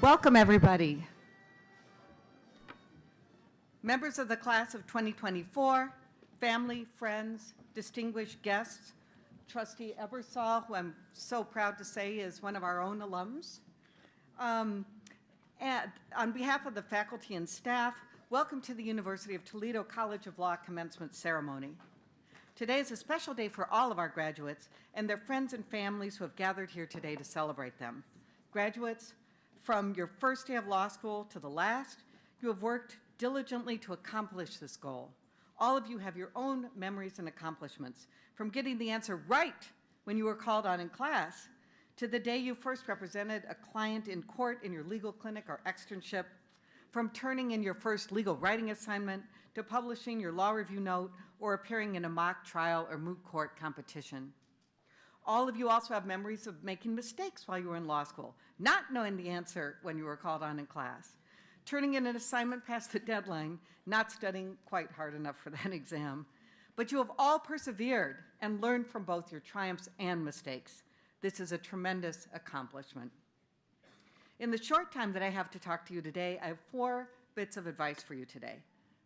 Welcome, everybody. Members of the class of 2024, family, friends, distinguished guests, Trustee Ebersol, who I'm so proud to say is one of our own alums. And on behalf of the faculty and staff, welcome to the University of Toledo College of Law commencement ceremony. Today is a special day for all of our graduates and their friends and families who have gathered here today to celebrate them. Graduates, from your first day of law school to the last, you have worked diligently to accomplish this goal. All of you have your own memories and accomplishments, from getting the answer right when you were called on in class, to the day you first represented a client in court in your legal clinic or externship, from turning in your first legal writing assignment to publishing your law review note or appearing in a mock trial or moot court competition. All of you also have memories of making mistakes while you were in law school, not knowing the answer when you were called on in class, turning in an assignment past the deadline, not studying quite hard enough for that exam. But you have all persevered and learned from both your triumphs and mistakes. This is a tremendous accomplishment. In the short time that I have to talk to you today, I have 4 bits of advice for you today.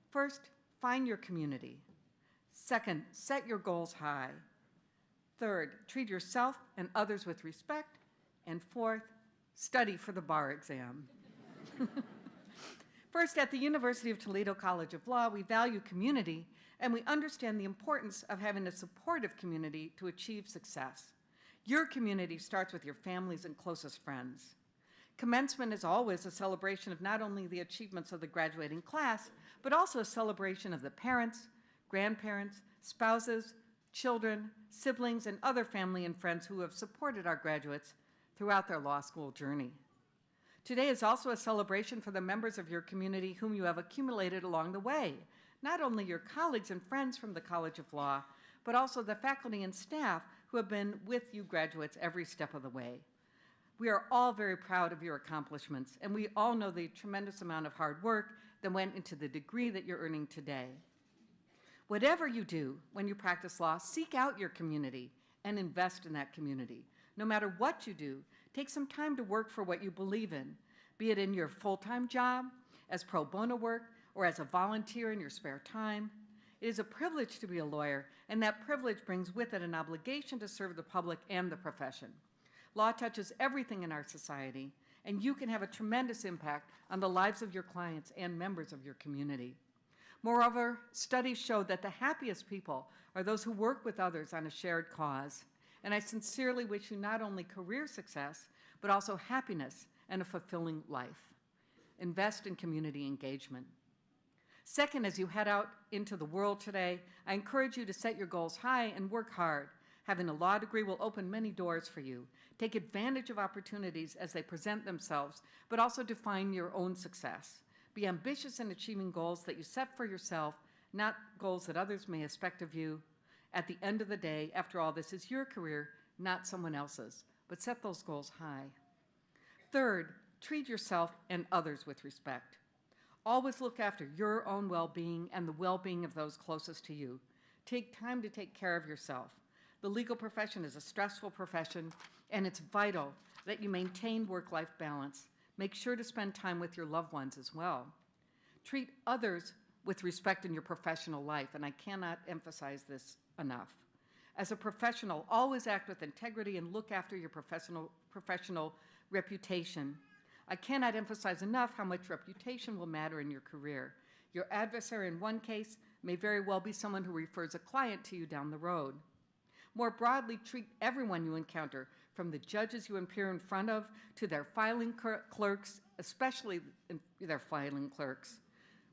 First, find your community. Second, set your goals high. Third, treat yourself and others with respect. And fourth, study for the bar exam. First, at the University of Toledo College of Law, we value community, and we understand the importance of having a supportive community to achieve success. Your community starts with your families and closest friends. Commencement is always a celebration of not only the achievements of the graduating class, but also a celebration of the parents, grandparents, spouses, children, siblings, and other family and friends who have supported our graduates throughout their law school journey. Today is also a celebration for the members of your community whom you have accumulated along the way, not only your colleagues and friends from the College of Law, but also the faculty and staff who have been with you graduates every step of the way. We are all very proud of your accomplishments, and we all know the tremendous amount of hard work that went into the degree that you're earning today. Whatever you do when you practice law, seek out your community and invest in that community. No matter what you do, take some time to work for what you believe in, be it in your full-time job, as pro bono work, or as a volunteer in your spare time. It is a privilege to be a lawyer, and that privilege brings with it an obligation to serve the public and the profession. Law touches everything in our society, and you can have a tremendous impact on the lives of your clients and members of your community. Moreover, studies show that the happiest people are those who work with others on a shared cause. And I sincerely wish you not only career success, but also happiness and a fulfilling life. Invest in community engagement. Second, as you head out into the world today, I encourage you to set your goals high and work hard. Having a law degree will open many doors for you. Take advantage of opportunities as they present themselves, but also define your own success. Be ambitious in achieving goals that you set for yourself, not goals that others may expect of you. At the end of the day, after all, this is your career, not someone else's, but set those goals high. Third, treat yourself and others with respect. Always look after your own well-being and the well-being of those closest to you. Take time to take care of yourself. The legal profession is a stressful profession, and it's vital that you maintain work-life balance. Make sure to spend time with your loved ones as well. Treat others with respect in your professional life, and I cannot emphasize this enough. As a professional, always act with integrity and look after your professional reputation. I cannot emphasize enough how much reputation will matter in your career. Your adversary in one case may very well be someone who refers a client to you down the road. More broadly, treat everyone you encounter, from the judges you appear in front of to their filing clerks, especially their filing clerks,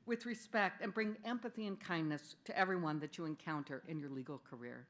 with respect, and bring empathy and kindness to everyone that you encounter in your legal career.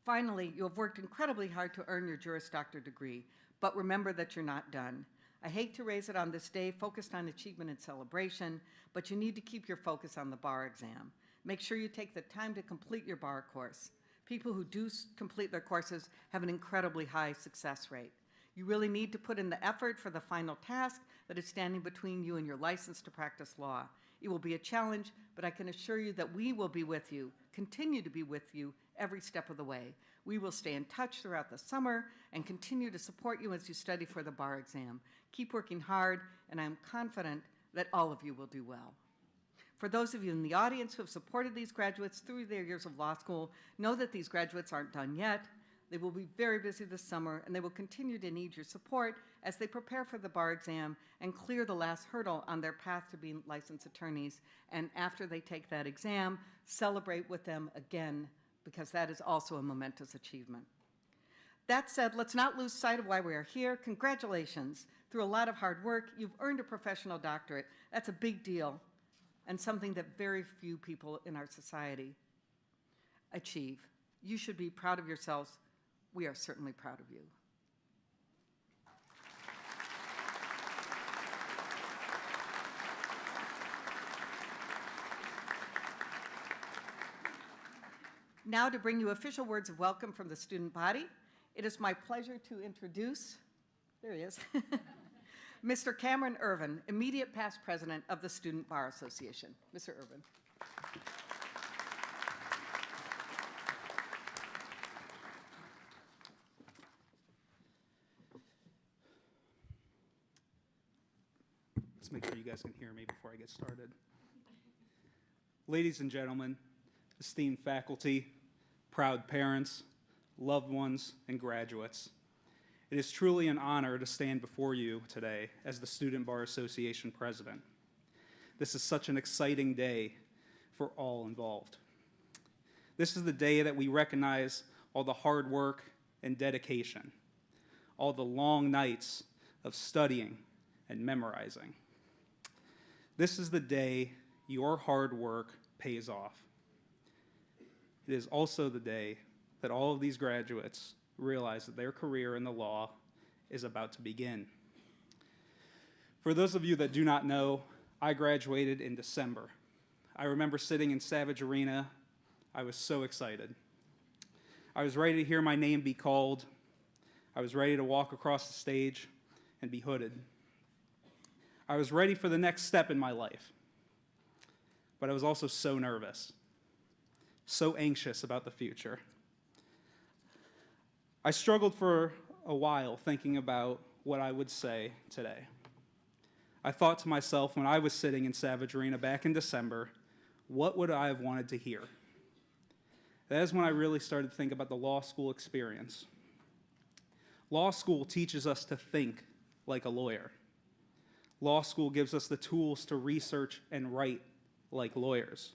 Finally, you have worked incredibly hard to earn your Juris Doctor degree, but remember that you're not done. I hate to raise it on this day focused on achievement and celebration, but you need to keep your focus on the bar exam. Make sure you take the time to complete your bar course. People who do complete their courses have an incredibly high success rate. You really need to put in the effort for the final task that is standing between you and your license to practice law. It will be a challenge, but I can assure you that we will be with you, continue to be with you every step of the way. We will stay in touch throughout the summer and continue to support you as you study for the bar exam. Keep working hard, and I'm confident that all of you will do well. For those of you in the audience who have supported these graduates through their years of law school, know that these graduates aren't done yet. They will be very busy this summer, and they will continue to need your support as they prepare for the bar exam and clear the last hurdle on their path to being licensed attorneys. And after they take that exam, celebrate with them again, because that is also a momentous achievement. That said, let's not lose sight of why we are here. Congratulations. Through a lot of hard work, you've earned a professional doctorate. That's a big deal, and something that very few people in our society achieve. You should be proud of yourselves. We are certainly proud of you. Now to bring you official words of welcome from the student body, it is my pleasure to introduce, there he is, Mr. Cameron Irvin, immediate past president of the Student Bar Association. Mr. Irvin. Let's make sure you guys can hear me before I get started. Ladies and gentlemen, esteemed faculty, proud parents, loved ones, and graduates, it is truly an honor to stand before you today as the Student Bar Association president. This is such an exciting day for all involved. This is the day that we recognize all the hard work and dedication, all the long nights of studying and memorizing. This is the day your hard work pays off. It is also the day that all of these graduates realize that their career in the law is about to begin. For those of you that do not know, I graduated in December. I remember sitting in Savage Arena. I was so excited. I was ready to hear my name be called. I was ready to walk across the stage and be hooded. I was ready for the next step in my life. But I was also so nervous, so anxious about the future. I struggled for a while thinking about what I would say today. I thought to myself when I was sitting in Savage Arena back in December, what would I have wanted to hear? That is when I really started to think about the law school experience. Law school teaches us to think like a lawyer. Law school gives us the tools to research and write like lawyers.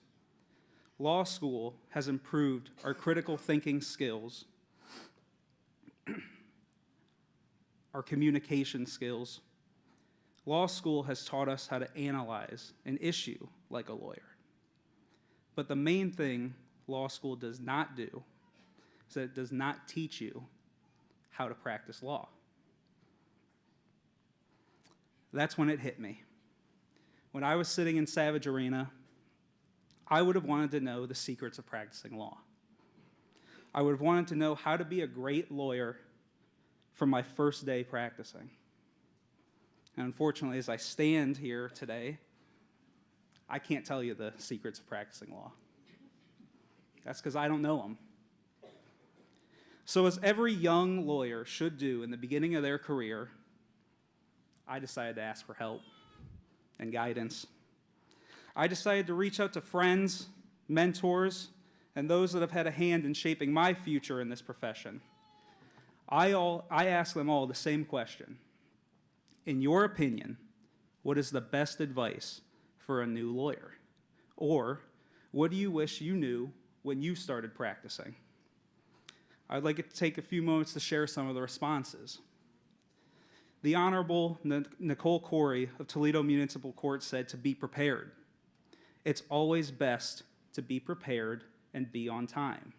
Law school has improved our critical thinking skills, our communication skills. Law school has taught us how to analyze an issue like a lawyer. But the main thing law school does not do is that it does not teach you how to practice law. That's when it hit me. When I was sitting in Savage Arena, I would have wanted to know the secrets of practicing law. I would have wanted to know how to be a great lawyer from my first day practicing. And unfortunately, as I stand here today, I can't tell you the secrets of practicing law. That's because I don't know them. So as every young lawyer should do in the beginning of their career, I decided to ask for help and guidance. I decided to reach out to friends, mentors, and those that have had a hand in shaping my future in this profession. I asked them all the same question. In your opinion, what is the best advice for a new lawyer? Or what do you wish you knew when you started practicing? I'd like to take a few moments to share some of the responses. The Honorable Nicole Corey of Toledo Municipal Court said to be prepared. It's always best to be prepared and be on time.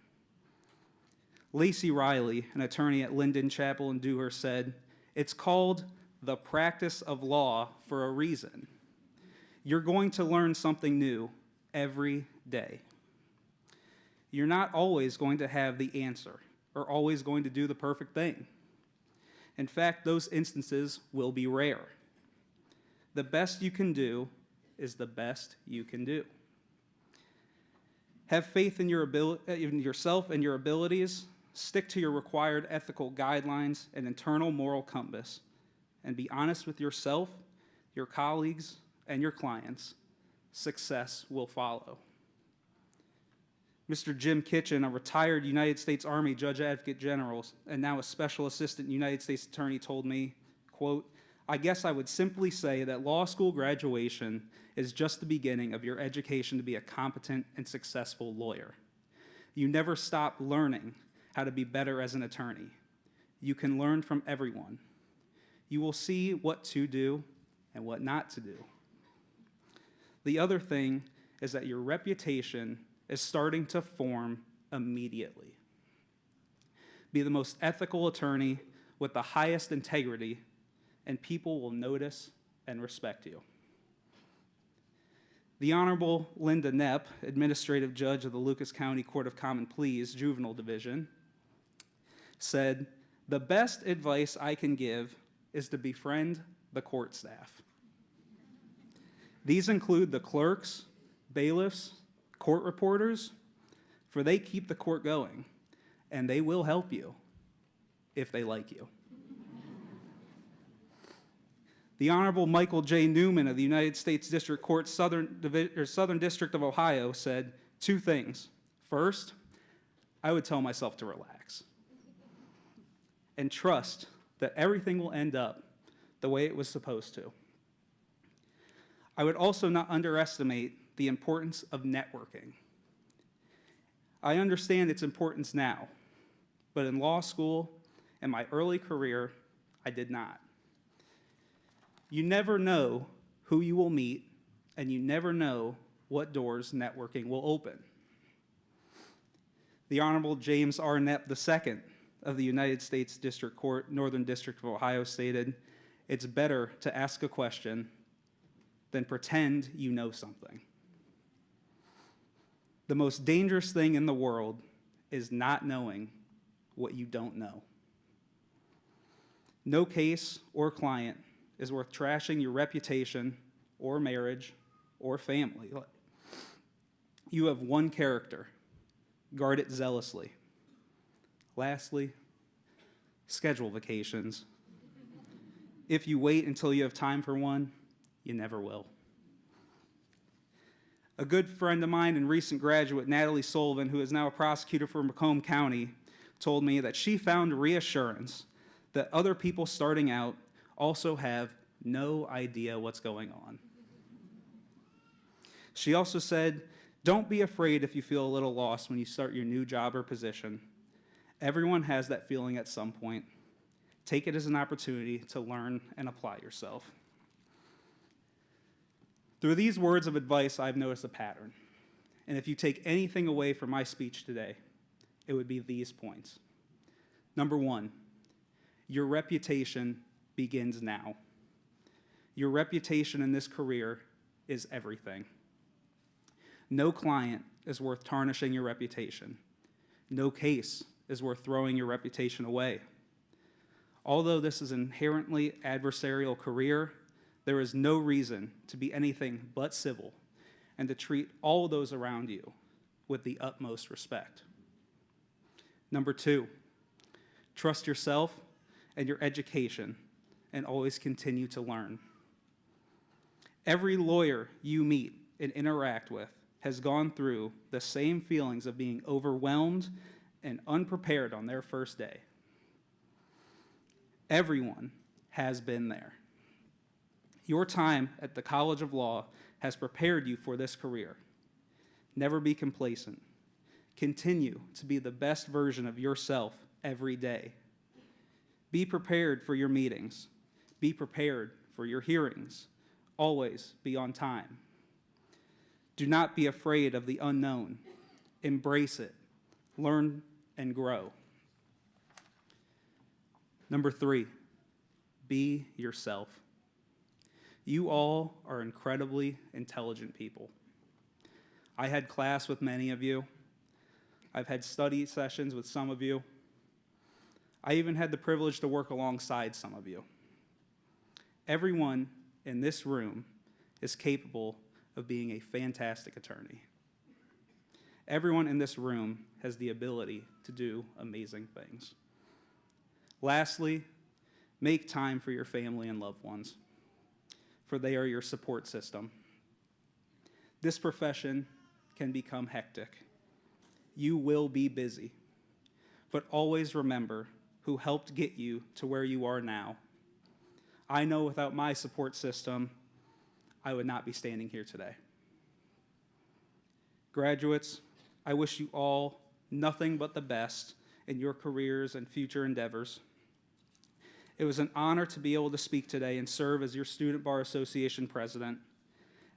Lacey Riley, an attorney at Linden Chapel in Dewhurst, said, it's called the practice of law for a reason. You're going to learn something new every day. You're not always going to have the answer or always going to do the perfect thing. In fact, those instances will be rare. The best you can do is the best you can do. Have faith in yourself and your abilities stick to your required ethical guidelines and internal moral compass, and be honest with yourself, your colleagues, and your clients. Success will follow. Mr. Jim Kitchen, a retired United States Army Judge Advocate General and now a Special Assistant United States Attorney, told me, quote, "I guess I would simply say that law school graduation is just the beginning of your education to be a competent and successful lawyer. You never stop learning how to be better as an attorney. You can learn from everyone. You will see what to do and what not to do. The other thing is that your reputation is starting to form immediately. Be the most ethical attorney with the highest integrity, and people will notice and respect you." The Honorable Linda Knepp, Administrative Judge of the Lucas County Court of Common Pleas, Juvenile Division, said, "The best advice I can give is to befriend the court staff. These include the clerks, bailiffs, court reporters, for they keep the court going, and they will help you if they like you." The Honorable Michael J. Newman of the United States District Court, Southern District of Ohio, said 2 things. First, I would tell myself to relax and trust that everything will end up the way it was supposed to. I would also not underestimate the importance of networking. I understand its importance now, but in law school and my early career, I did not. You never know who you will meet, and you never know what doors networking will open. The Honorable James R. Knepp II of the United States District Court, Northern District of Ohio, stated, "It's better to ask a question than pretend you know something." The most dangerous thing in the world is not knowing what you don't know. No case or client is worth trashing your reputation or marriage or family. You have one character. Guard it zealously. Lastly, schedule vacations. If you wait until you have time for one, you never will. A good friend of mine and recent graduate, Natalie Sullivan, who is now a prosecutor for Macomb County, told me that she found reassurance that other people starting out also have no idea what's going on. She also said, "Don't be afraid if you feel a little lost when you start your new job or position. Everyone has that feeling at some point. Take it as an opportunity to learn and apply yourself." Through these words of advice, I've noticed a pattern. And if you take anything away from my speech today, it would be these points. Number 1, your reputation begins now. Your reputation in this career is everything. No client is worth tarnishing your reputation. No case is worth throwing your reputation away. Although this is an inherently adversarial career, there is no reason to be anything but civil and to treat all those around you with the utmost respect. Number 2, trust yourself and your education and always continue to learn. Every lawyer you meet and interact with has gone through the same feelings of being overwhelmed and unprepared on their first day. Everyone has been there. Your time at the College of Law has prepared you for this career. Never be complacent. Continue to be the best version of yourself every day. Be prepared for your meetings. Be prepared for your hearings. Always be on time. Do not be afraid of the unknown. Embrace it. Learn and grow. Number 3, be yourself. You all are incredibly intelligent people. I had class with many of you. I've had study sessions with some of you. I even had the privilege to work alongside some of you. Everyone in this room is capable of being a fantastic attorney. Everyone in this room has the ability to do amazing things. Lastly, make time for your family and loved ones, for they are your support system. This profession can become hectic. You will be busy, but always remember who helped get you to where you are now. I know without my support system, I would not be standing here today. Graduates, I wish you all nothing but the best in your careers and future endeavors. It was an honor to be able to speak today and serve as your Student Bar Association president.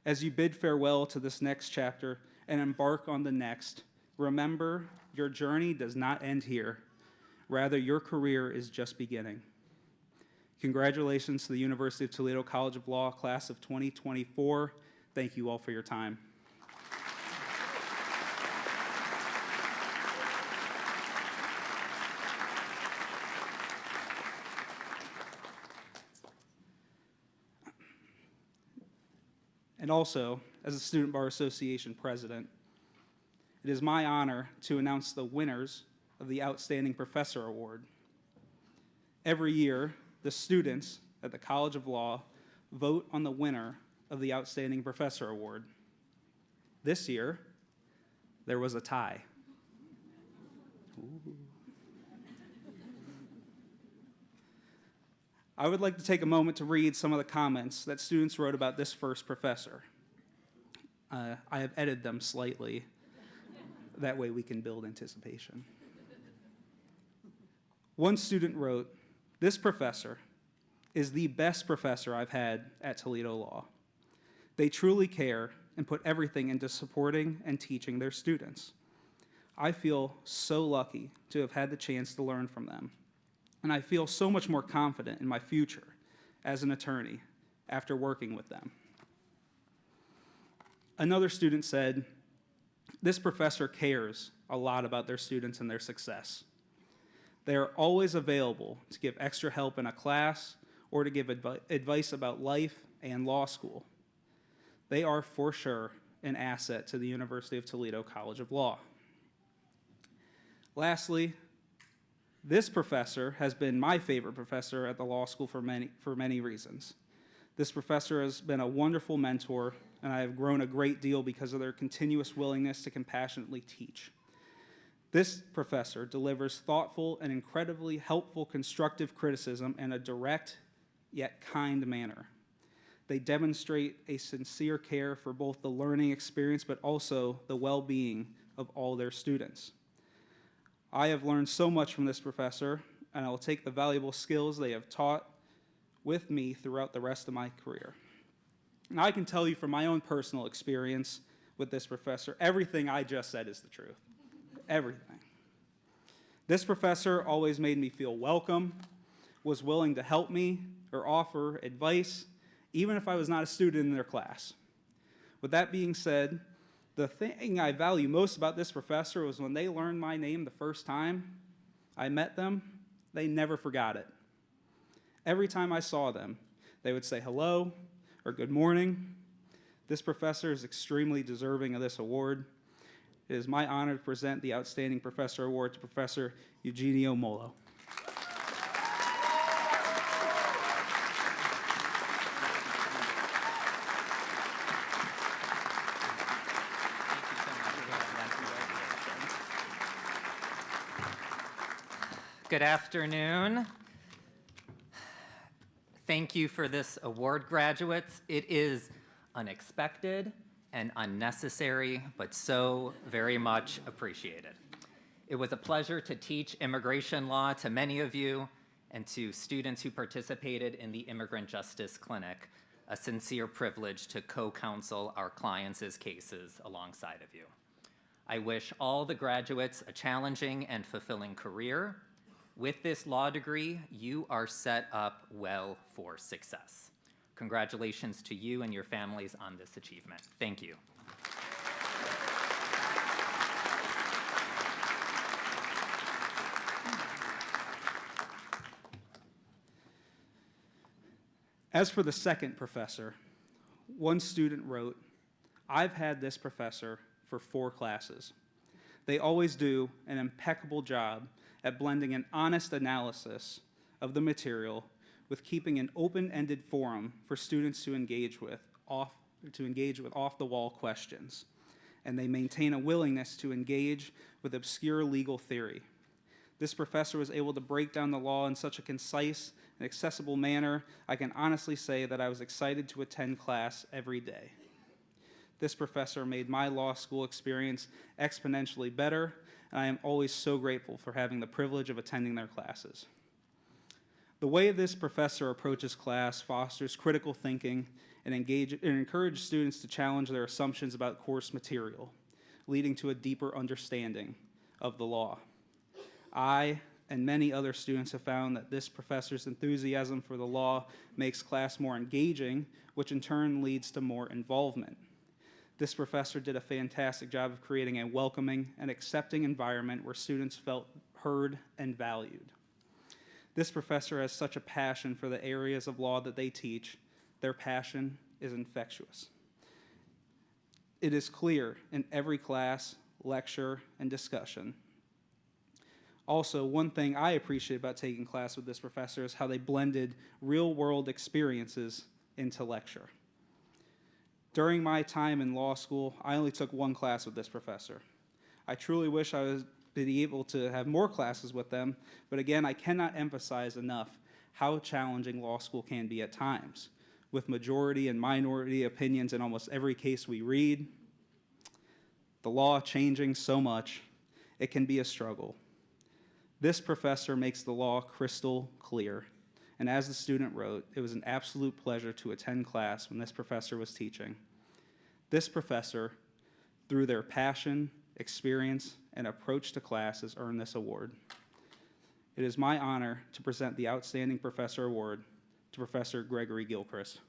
As you bid farewell to this next chapter and embark on the next, remember your journey does not end here. Rather, your career is just beginning. Congratulations to the University of Toledo College of Law class of 2024. Thank you all for your time. And also, as a Student Bar Association president, it is my honor to announce the winners of the Outstanding Professor Award. Every year, the students at the College of Law vote on the winner of the Outstanding Professor Award. This year, there was a tie. Ooh. I would like to take a moment to read some of the comments that students wrote about this first professor. I have edited them slightly. That way we can build anticipation. One student wrote, "This professor is the best professor I've had at Toledo Law. They truly care and put everything into supporting and teaching their students. I feel so lucky to have had the chance to learn from them, and I feel so much more confident in my future as an attorney after working with them." Another student said, "This professor cares a lot about their students and their success. They are always available to give extra help in a class or to give advice about life and law school. They are for sure an asset to the University of Toledo College of Law." Lastly, this professor has been my favorite professor at the law school for many reasons. This professor has been a wonderful mentor, and I have grown a great deal because of their continuous willingness to compassionately teach. This professor delivers thoughtful and incredibly helpful constructive criticism in a direct yet kind manner. They demonstrate a sincere care for both the learning experience but also the well-being of all their students. I have learned so much from this professor, and I will take the valuable skills they have taught with me throughout the rest of my career. And I can tell you from my own personal experience with this professor, everything I just said is the truth. Everything. This professor always made me feel welcome, was willing to help me or offer advice, even if I was not a student in their class. With that being said, the thing I value most about this professor was when they learned my name the first time I met them, they never forgot it. Every time I saw them, they would say hello or good morning. This professor is extremely deserving of this award. It is my honor to present the Outstanding Professor Award to Professor Eugenio Molo. Good afternoon. Thank you for this award, graduates. It is unexpected and unnecessary, but so very much appreciated. It was a pleasure to teach immigration law to many of you and to students who participated in the Immigrant Justice Clinic, a sincere privilege to co-counsel our clients' cases alongside of you. I wish all the graduates a challenging and fulfilling career. With this law degree, you are set up well for success. Congratulations to you and your families on this achievement. Thank you. As for the second professor, one student wrote, "I've had this professor for 4 classes. They always do an impeccable job at blending an honest analysis of the material with keeping an open-ended forum for students to engage with off-the-wall questions. And they maintain a willingness to engage with obscure legal theory. This professor was able to break down the law in such a concise and accessible manner, I can honestly say that I was excited to attend class every day. This professor made my law school experience exponentially better, and I am always so grateful for having the privilege of attending their classes. The way this professor approaches class fosters critical thinking and encourages students to challenge their assumptions about course material, leading to a deeper understanding of the law. I and many other students have found that this professor's enthusiasm for the law makes class more engaging, which in turn leads to more involvement. This professor did a fantastic job of creating a welcoming and accepting environment where students felt heard and valued. This professor has such a passion for the areas of law that they teach. Their passion is infectious. It is clear in every class, lecture, and discussion. Also, one thing I appreciate about taking class with this professor is how they blended real-world experiences into lecture. During my time in law school, I only took one class with this professor. I truly wish I was able to have more classes with them, but again, I cannot emphasize enough how challenging law school can be at times. With majority and minority opinions in almost every case we read, the law changing so much, it can be a struggle. This professor makes the law crystal clear, and as the student wrote, it was an absolute pleasure to attend class when this professor was teaching. This professor, through their passion, experience, and approach to class, has earned this award. It is my honor to present the Outstanding Professor Award to Professor Gregory Gilchrist.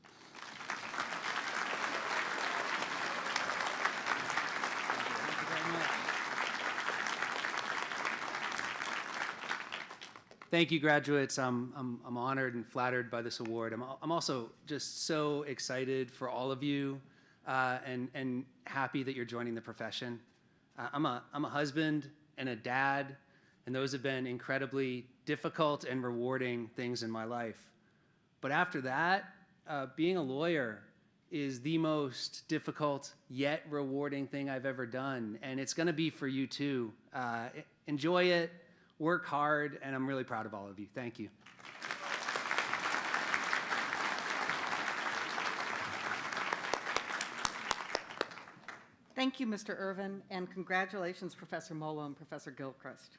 Thank you, graduates. I'm honored and flattered by this award. I'm also just so excited for all of you and happy that you're joining the profession. I'm a husband and a dad, and those have been incredibly difficult and rewarding things in my life. But after that, being a lawyer is the most difficult yet rewarding thing I've ever done, and it's going to be for you too. Enjoy it. Work hard, and I'm really proud of all of you. Thank you. Thank you, Mr. Irvin, and congratulations, Professor Molo and Professor Gilchrist.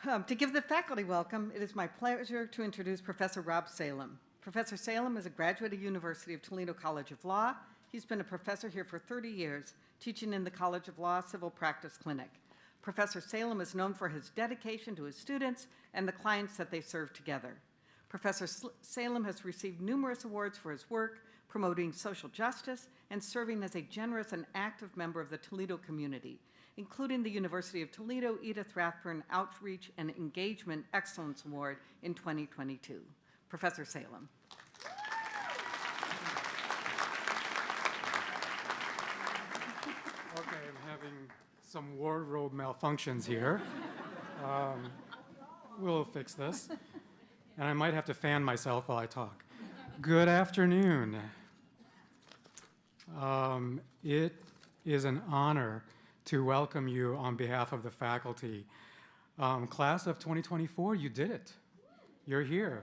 To give the faculty welcome, it is my pleasure to introduce Professor Rob Salem. Professor Salem is a graduate of University of Toledo College of Law. He's been a professor here for 30 years, teaching in the College of Law Civil Practice Clinic. Professor Salem is known for his dedication to his students and the clients that they serve together. Professor Salem has received numerous awards for his work promoting social justice and serving as a generous and active member of the Toledo community, including the University of Toledo Edith Rathburn Outreach and Engagement Excellence Award in 2022. Professor Salem. Okay, I'm having some wardrobe malfunctions here. We'll fix this. And I might have to fan myself while I talk. Good afternoon. It is an honor to welcome you on behalf of the faculty. Class of 2024, you did it. You're here.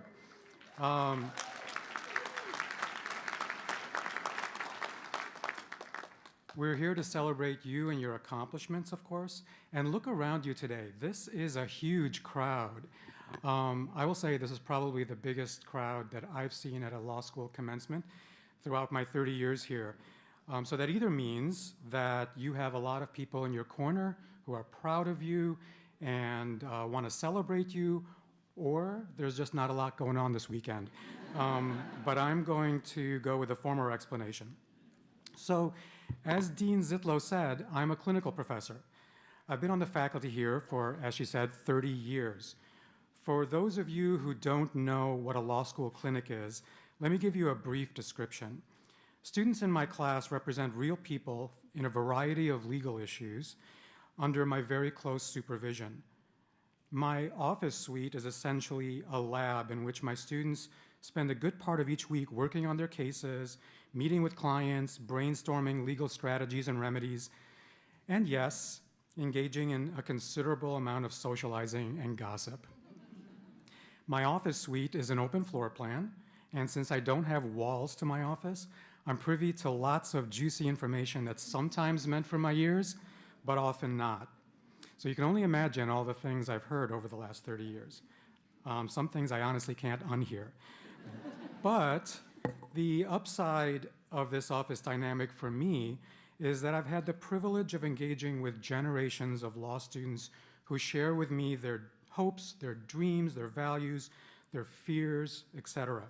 We're here to celebrate you and your accomplishments, of course, and look around you today. This is a huge crowd. I will say this is probably the biggest crowd that I've seen at a law school commencement throughout my 30 years here. So that either means that you have a lot of people in your corner who are proud of you and want to celebrate you, or there's just not a lot going on this weekend. But I'm going to go with the former explanation. So, as Dean Zitlow said, I'm a clinical professor. I've been on the faculty here for, as she said, 30 years. For those of you who don't know what a law school clinic is, let me give you a brief description. Students in my class represent real people in a variety of legal issues. under my very close supervision. My office suite is essentially a lab in which my students spend a good part of each week working on their cases, meeting with clients, brainstorming legal strategies and remedies, and yes, engaging in a considerable amount of socializing and gossip. My office suite is an open floor plan, and since I don't have walls to my office, I'm privy to lots of juicy information that's sometimes meant for my ears, but often not. So you can only imagine all the things I've heard over the last 30 years. Some things I honestly can't unhear. But the upside of this office dynamic for me is that I've had the privilege of engaging with generations of law students who share with me their hopes, their dreams, their values, their fears, etc.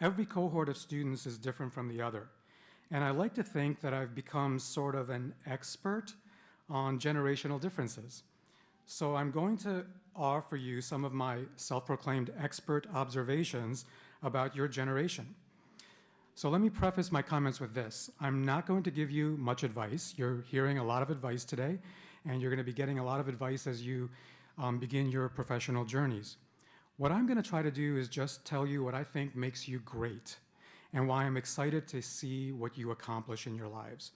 Every cohort of students is different from the other, and I like to think that I've become sort of an expert on generational differences. So I'm going to offer you some of my self-proclaimed expert observations about your generation. So let me preface my comments with this. I'm not going to give you much advice. You're hearing a lot of advice today, and you're going to be getting a lot of advice as you begin your professional journeys. What I'm going to try to do is just tell you what I think makes you great and why I'm excited to see what you accomplish in your lives.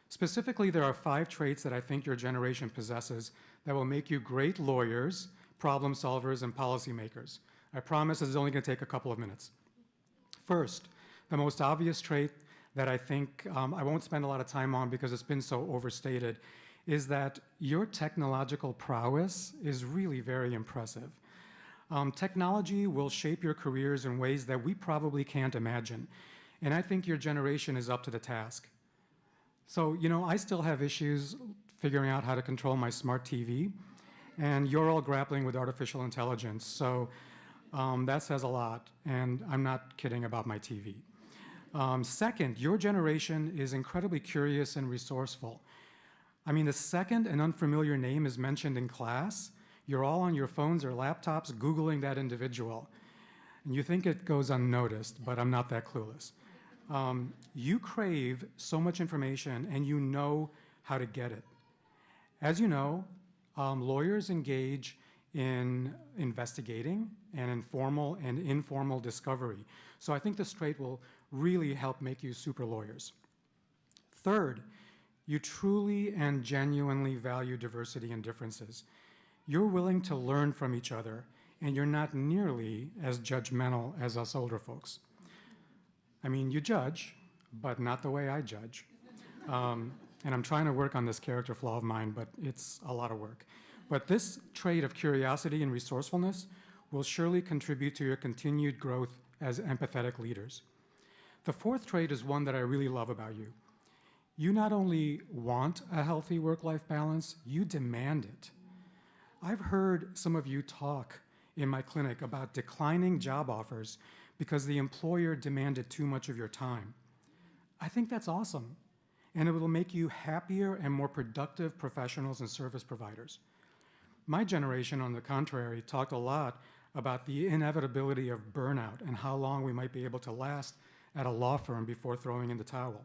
Specifically, there are 5 traits that I think your generation possesses that will make you great lawyers, problem solvers, and policymakers. I promise this is only going to take a couple of minutes. First, the most obvious trait that I think I won't spend a lot of time on because it's been so overstated is that your technological prowess is really very impressive. Technology will shape your careers in ways that we probably can't imagine, and I think your generation is up to the task. So, you know, I still have issues figuring out how to control my smart TV, and you're all grappling with artificial intelligence, so that says a lot, and I'm not kidding about my TV. Second, your generation is incredibly curious and resourceful. I mean, the second an unfamiliar name is mentioned in class, you're all on your phones or laptops Googling that individual. And you think it goes unnoticed, but I'm not that clueless. You crave so much information and you know how to get it. As you know, lawyers engage in investigating and in formal and informal discovery. So I think this trait will really help make you super lawyers. Third, you truly and genuinely value diversity and differences. You're willing to learn from each other, and you're not nearly as judgmental as us older folks. I mean, you judge, but not the way I judge. And I'm trying to work on this character flaw of mine, but it's a lot of work. But this trait of curiosity and resourcefulness will surely contribute to your continued growth as empathetic leaders. The fourth trait is one that I really love about you. You not only want a healthy work-life balance, you demand it. I've heard some of you talk in my clinic about declining job offers because the employer demanded too much of your time. I think that's awesome, and it will make you happier and more productive professionals and service providers. My generation, on the contrary, talked a lot about the inevitability of burnout and how long we might be able to last at a law firm before throwing in the towel.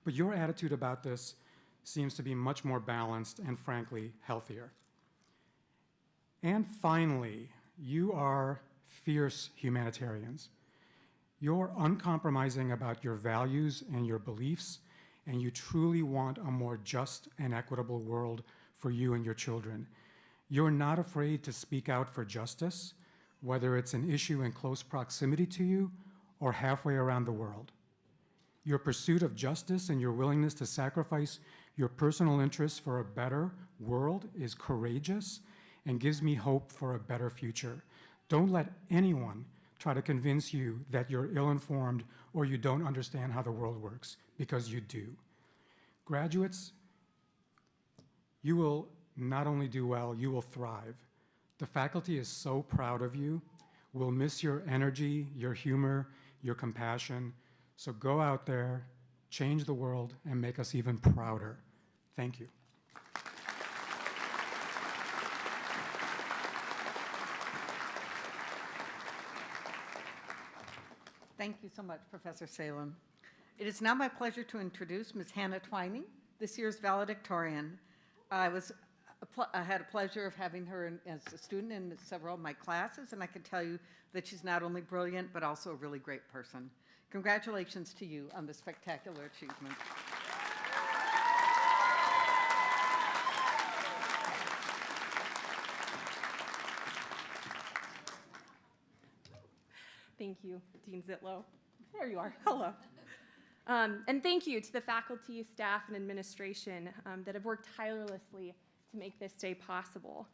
But your attitude about this seems to be much more balanced and, frankly, healthier. And finally, you are fierce humanitarians. You're uncompromising about your values and your beliefs, and you truly want a more just and equitable world for you and your children. You're not afraid to speak out for justice, whether it's an issue in close proximity to you or halfway around the world. Your pursuit of justice and your willingness to sacrifice your personal interests for a better world is courageous and gives me hope for a better future. Don't let anyone try to convince you that you're ill-informed or you don't understand how the world works, because you do. Graduates, you will not only do well, you will thrive. The faculty is so proud of you. We'll miss your energy, your humor, your compassion. So go out there, change the world, and make us even prouder. Thank you. Thank you so much, Professor Salem. It is now my pleasure to introduce Ms. Hannah Twining, this year's valedictorian. I had a pleasure of having her as a student in several of my classes, and I can tell you that she's not only brilliant, but also a really great person. Congratulations to you on this spectacular achievement. Thank you, Dean Zitlow. There you are. Hello. And thank you to the faculty, staff, and administration that have worked tirelessly to make this day possible.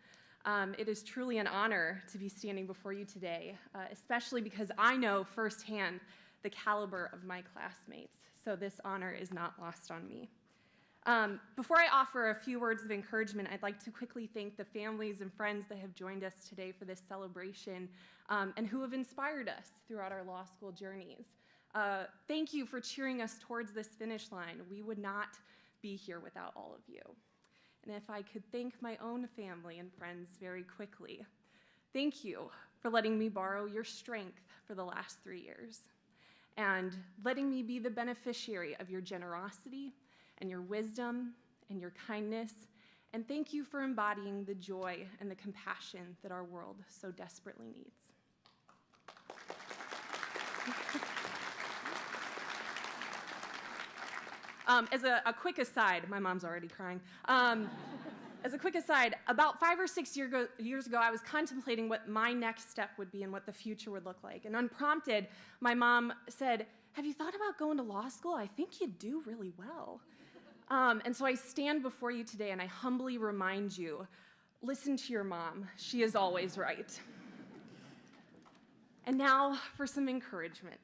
It is truly an honor to be standing before you today, especially because I know firsthand the caliber of my classmates, so this honor is not lost on me. Before I offer a few words of encouragement, I'd like to quickly thank the families and friends that have joined us today for this celebration and who have inspired us throughout our law school journeys. Thank you for cheering us towards this finish line. We would not be here without all of you. And if I could thank my own family and friends very quickly, thank you for letting me borrow your strength for the last 3 years and letting me be the beneficiary of your generosity and your wisdom and your kindness. And thank you for embodying the joy and the compassion that our world so desperately needs. As a quick aside, my mom's already crying. As a quick aside, about 5 or 6 years ago, I was contemplating what my next step would be and what the future would look like. And unprompted, my mom said, "Have you thought about going to law school? I think you'd do really well." And so I stand before you today and I humbly remind you, listen to your mom. She is always right. And now for some encouragement.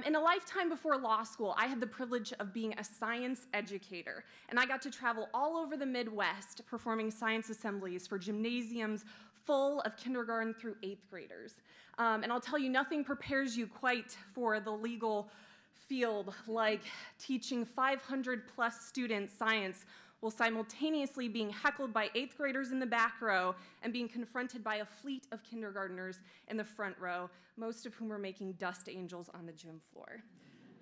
In a lifetime before law school, I had the privilege of being a science educator, and I got to travel all over the Midwest performing science assemblies for gymnasiums full of kindergarten through 8th graders. And I'll tell you, nothing prepares you quite for the legal field like teaching 500 plus students science while simultaneously being heckled by 8th graders in the back row and being confronted by a fleet of kindergartners in the front row, most of whom were making dust angels on the gym floor.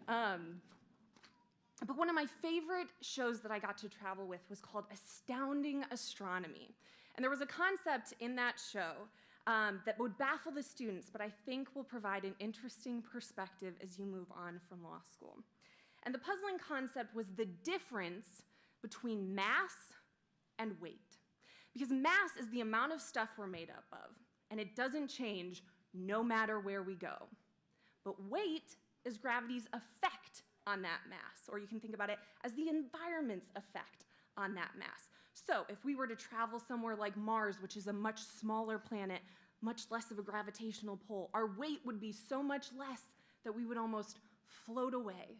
But one of my favorite shows that I got to travel with was called Astounding Astronomy. And there was a concept in that show that would baffle the students, but I think will provide an interesting perspective as you move on from law school. And the puzzling concept was the difference between mass and weight. Because mass is the amount of stuff we're made up of, and it doesn't change no matter where we go. But weight is gravity's effect on that mass, or you can think about it as the environment's effect on that mass. So if we were to travel somewhere like Mars, which is a much smaller planet, much less of a gravitational pull, our weight would be so much less that we would almost float away.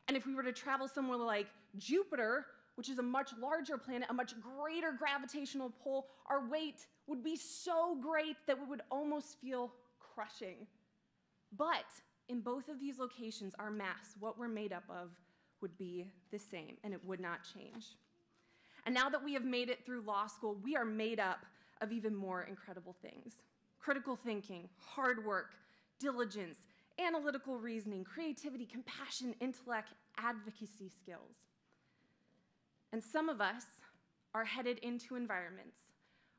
And if we were to travel somewhere like Jupiter, which is a much larger planet, a much greater gravitational pull, our weight would be so great that we would almost feel crushing. But in both of these locations, our mass, what we're made up of, would be the same, and it would not change. And now that we have made it through law school, we are made up of even more incredible things. Critical thinking, hard work, diligence, analytical reasoning, creativity, compassion, intellect, advocacy skills. And some of us are headed into environments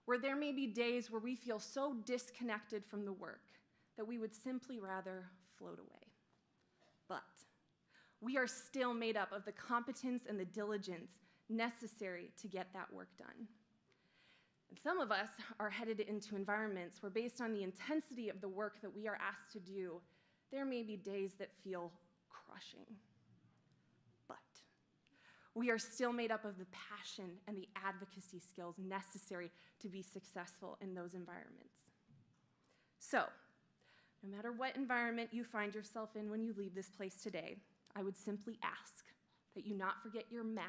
where there may be days where we feel so disconnected from the work that we would simply rather float away. But we are still made up of the competence and the diligence necessary to get that work done. And some of us are headed into environments where, based on the intensity of the work that we are asked to do, there may be days that feel crushing. But we are still made up of the passion and the advocacy skills necessary to be successful in those environments. So, no matter what environment you find yourself in when you leave this place today, I would simply ask that you not forget your mass,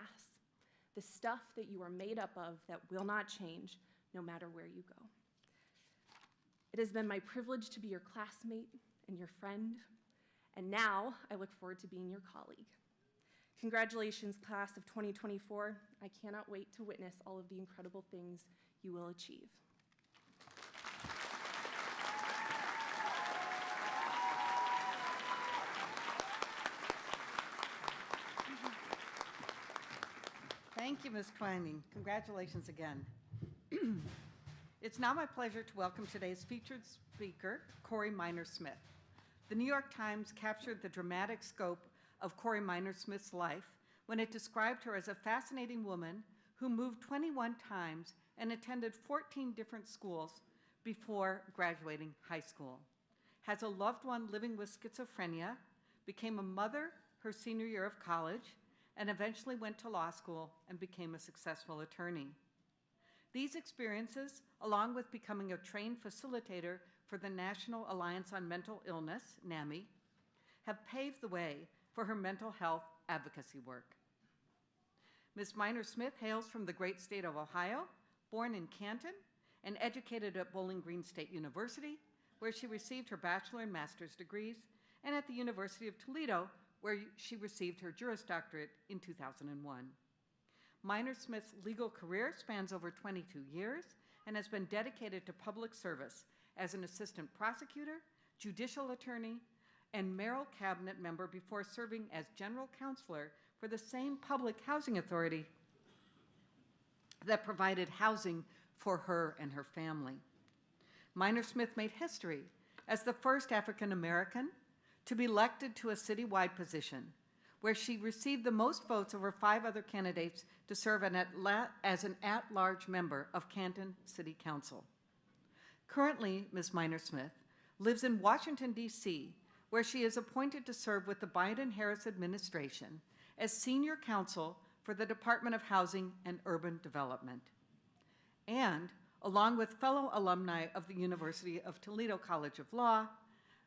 the stuff that you are made up of that will not change no matter where you go. It has been my privilege to be your classmate and your friend, and now I look forward to being your colleague. Congratulations, class of 2024. I cannot wait to witness all of the incredible things you will achieve. Thank you, Ms. Twining. Congratulations again. It's now my pleasure to welcome today's featured speaker, Corey Minor-Smith. The New York Times captured the dramatic scope of Corey Minor-Smith's life when it described her as a fascinating woman who moved 21 times and attended 14 different schools before graduating high school, has a loved one living with schizophrenia, became a mother her senior year of college, and eventually went to law school and became a successful attorney. These experiences, along with becoming a trained facilitator for the National Alliance on Mental Illness, NAMI, have paved the way for her mental health advocacy work. Ms. Minor-Smith hails from the great state of Ohio, born in Canton, and educated at Bowling Green State University, where she received her bachelor and master's degrees, and at the University of Toledo, where she received her Juris Doctorate in 2001. Minor-Smith's legal career spans over 22 years and has been dedicated to public service as an assistant prosecutor, judicial attorney, and mayoral cabinet member before serving as general counselor for the same public housing authority that provided housing for her and her family. Minor-Smith made history as the first African American to be elected to a citywide position, where she received the most votes over 5 other candidates to serve as an at-large member of Canton City Council. Currently, Ms. Minor-Smith lives in Washington, D.C., where she is appointed to serve with the Biden-Harris administration as senior counsel for the Department of Housing and Urban Development. And, along with fellow alumni of the University of Toledo College of Law,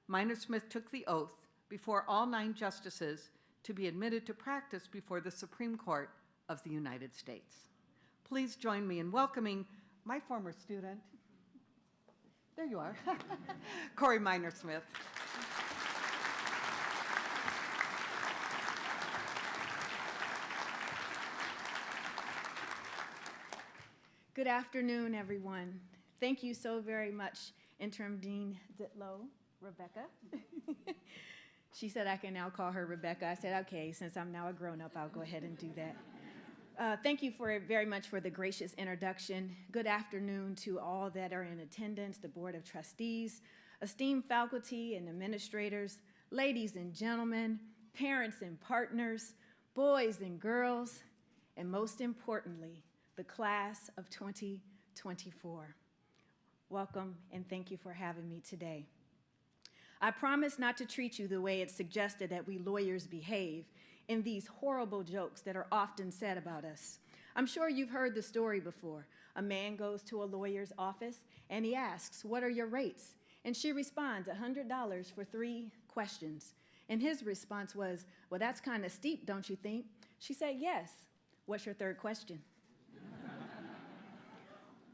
Minor-Smith took the oath before all 9 justices to be admitted to practice before the Supreme Court of the United States. Please join me in welcoming my former student, there you are, Corey Minor-Smith. Good afternoon, everyone. Thank you so very much, Interim Dean Ditlow, Rebecca. She said I can now call her Rebecca. I said, okay, since I'm now a grown-up, I'll go ahead and do that. Thank you very much for the gracious introduction. Good afternoon to all that are in attendance, the Board of Trustees, esteemed faculty and administrators, ladies and gentlemen, parents and partners, boys and girls, and most importantly, the class of 2024. Welcome, and thank you for having me today. I promise not to treat you the way it's suggested that we lawyers behave in these horrible jokes that are often said about us. I'm sure you've heard the story before. A man goes to a lawyer's office and he asks, "What are your rates?" And she responds, $100 for 3 questions. And his response was, "Well, that's kind of steep, don't you think?" She said, "Yes. What's your 3rd question?"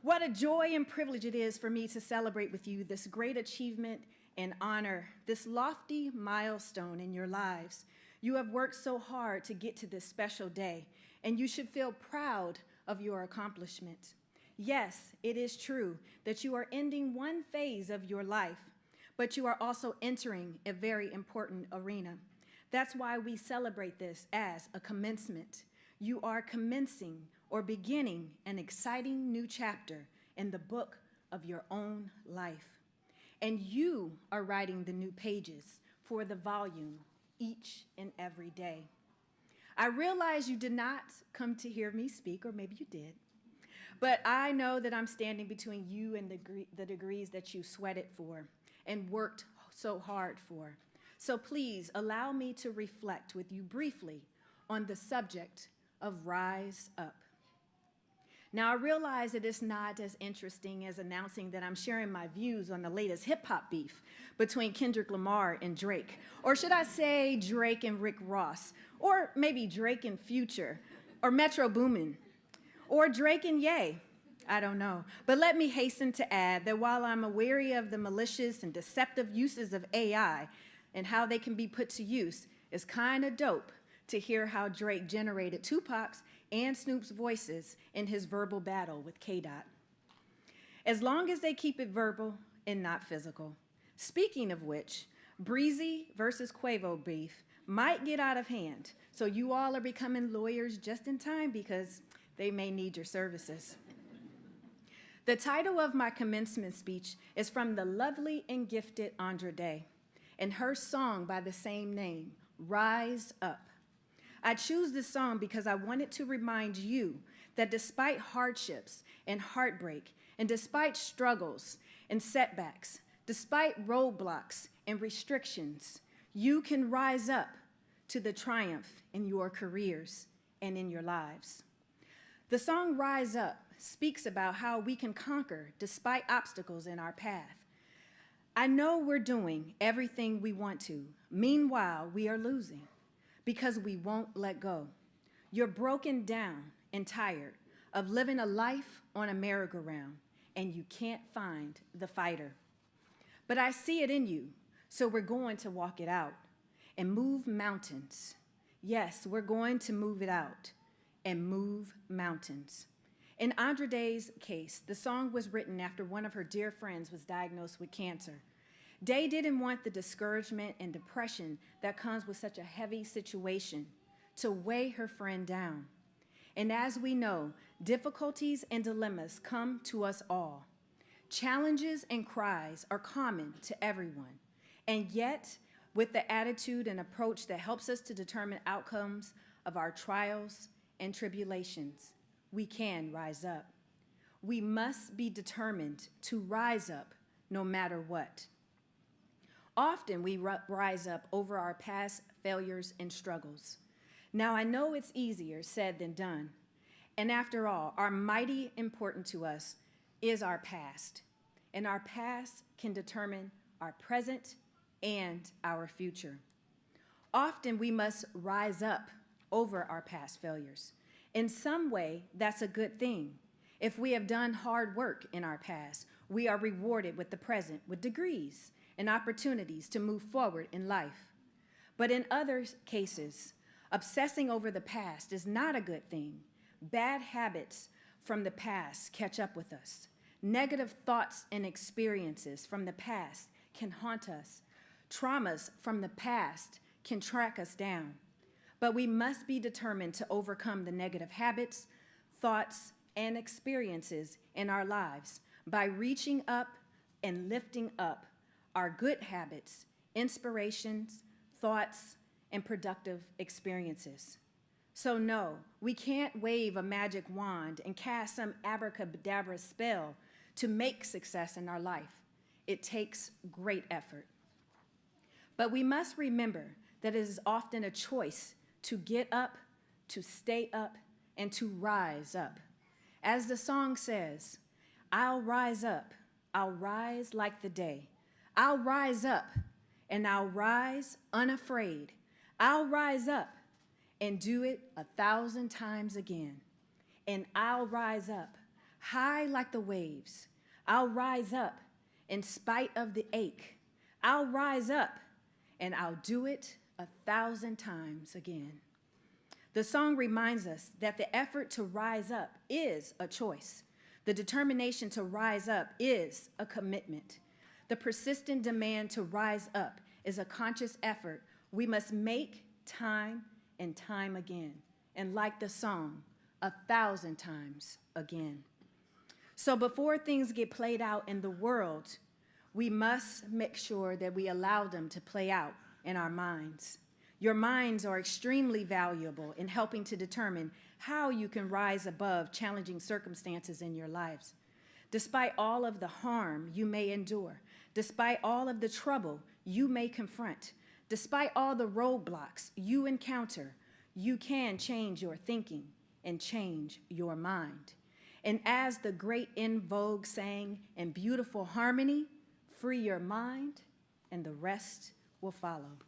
What a joy and privilege it is for me to celebrate with you this great achievement and honor, this lofty milestone in your lives. You have worked so hard to get to this special day, and you should feel proud of your accomplishment. Yes, it is true that you are ending one phase of your life, but you are also entering a very important arena. That's why we celebrate this as a commencement. You are commencing or beginning an exciting new chapter in the book of your own life. And you are writing the new pages for the volume each and every day. I realize you did not come to hear me speak, or maybe you did, but I know that I'm standing between you and the degrees that you sweated for and worked so hard for. So please allow me to reflect with you briefly on the subject of Rise Up. Now, I realize that it's not as interesting as announcing that I'm sharing my views on the latest hip-hop beef between Kendrick Lamar and Drake. Or should I say Drake and Rick Ross? Or maybe Drake and Future? Or Metro Boomin? Or Drake and Ye? I don't know. But let me hasten to add that while I'm wary of the malicious and deceptive uses of AI and how they can be put to use, it's kind of dope to hear how Drake generated Tupac's and Snoop's voices in his verbal battle with K-Dot. As long as they keep it verbal and not physical. Speaking of which, Breezy versus Quavo beef might get out of hand, so you all are becoming lawyers just in time because they may need your services. The title of my commencement speech is from the lovely and gifted Andra Day and her song by the same name, Rise Up. I choose this song because I wanted to remind you that despite hardships and heartbreak, and despite struggles and setbacks, despite roadblocks and restrictions, you can rise up to the triumph in your careers and in your lives. The song Rise Up speaks about how we can conquer despite obstacles in our path. I know we're doing everything we want to. Meanwhile, we are losing because we won't let go. You're broken down and tired of living a life on a merry-go-round, and you can't find the fighter. But I see it in you, so we're going to walk it out and move mountains. Yes, we're going to move it out and move mountains. In Andra Day's case, the song was written after one of her dear friends was diagnosed with cancer. Day didn't want the discouragement and depression that comes with such a heavy situation to weigh her friend down. And as we know, difficulties and dilemmas come to us all. Challenges and cries are common to everyone. And yet, with the attitude and approach that helps us to determine outcomes of our trials and tribulations, we can rise up. We must be determined to rise up no matter what. Often we rise up over our past failures and struggles. Now, I know it's easier said than done. And after all, our mighty important to us is our past. And our past can determine our present and our future. Often we must rise up over our past failures. In some way, that's a good thing. If we have done hard work in our past, we are rewarded with the present with degrees and opportunities to move forward in life. But in other cases, obsessing over the past is not a good thing. Bad habits from the past catch up with us. Negative thoughts and experiences from the past can haunt us. Traumas from the past can track us down. But we must be determined to overcome the negative habits, thoughts, and experiences in our lives by reaching up and lifting up our good habits, inspirations, thoughts, and productive experiences. So no, we can't wave a magic wand and cast some abracadabra spell to make success in our life. It takes great effort. But we must remember that it is often a choice to get up, to stay up, and to rise up. As the song says, I'll rise up, I'll rise like the day. I'll rise up, and I'll rise unafraid. I'll rise up and do it 1,000 times again. And I'll rise up high like the waves. I'll rise up in spite of the ache. I'll rise up, and I'll do it 1,000 times again. The song reminds us that the effort to rise up is a choice. The determination to rise up is a commitment. The persistent demand to rise up is a conscious effort we must make time and time again. And like the song, 1,000 times again. So before things get played out in the world, we must make sure that we allow them to play out in our minds. Your minds are extremely valuable in helping to determine how you can rise above challenging circumstances in your lives. Despite all of the harm you may endure, despite all of the trouble you may confront, despite all the roadblocks you encounter, you can change your thinking and change your mind. And as the great In Vogue sang in beautiful harmony, free your mind and the rest will follow.